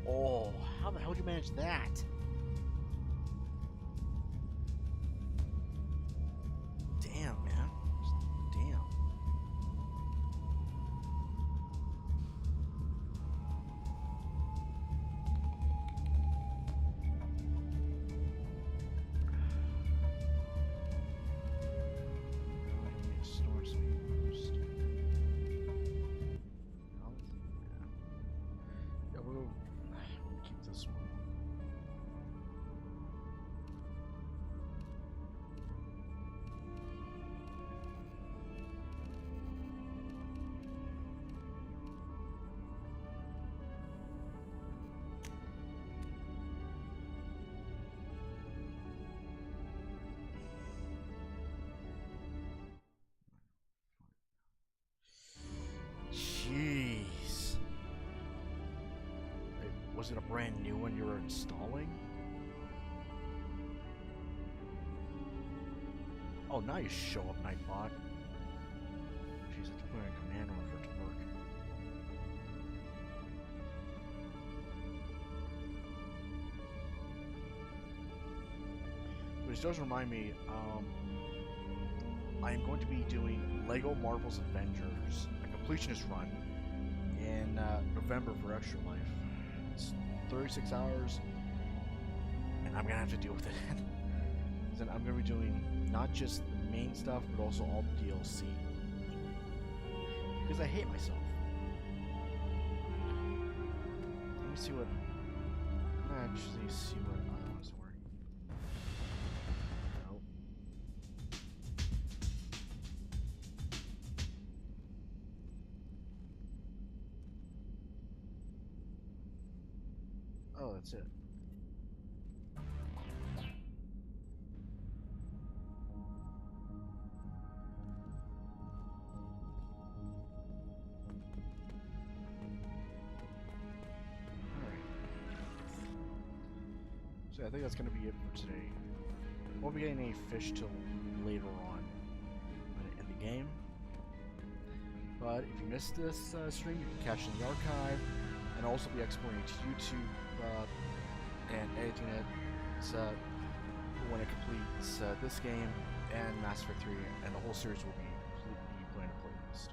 Oh, how the hell did you manage that? Damn, man. Damn. Store speed boost. Yeah, we'll keep this one. Jeez. Wait, was it a brand new one you were installing? Oh, now you show up, Nightbot. Jeez, I have to put in a command order for it to work. Which does remind me, I am going to be doing Lego Marvel's Avengers, a completionist run, in November for Extra Life. It's 36 hours, and I'm going to have to deal with it. Then I'm going to be doing not just the main stuff, but also all the DLC. Because I hate myself. Let me see what... Actually, see what I was working. Nope. Oh, that's it. So I think that's going to be it for today. Won't be getting any fish till later on in the game. But if you missed this stream, you can catch it in the archive, and also be exporting to YouTube and editing it when it completes this game and Mass Effect 3, and the whole series will be completely put in a playlist.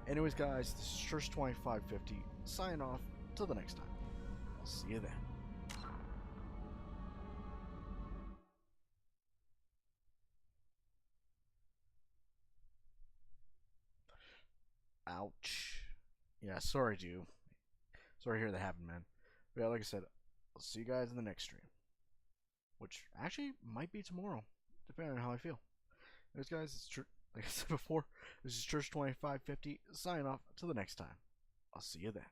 Anyways, guys, this is Church2550 signing off. Till the next time. I'll see you then. Ouch. Yeah, sorry, dude. Sorry to hear that happened, man. But yeah, like I said, I'll see you guys in the next stream. Which actually might be tomorrow, depending on how I feel. Anyways, guys, it's like I said before, this is Church2550 signing off. Till the next time. I'll see you then.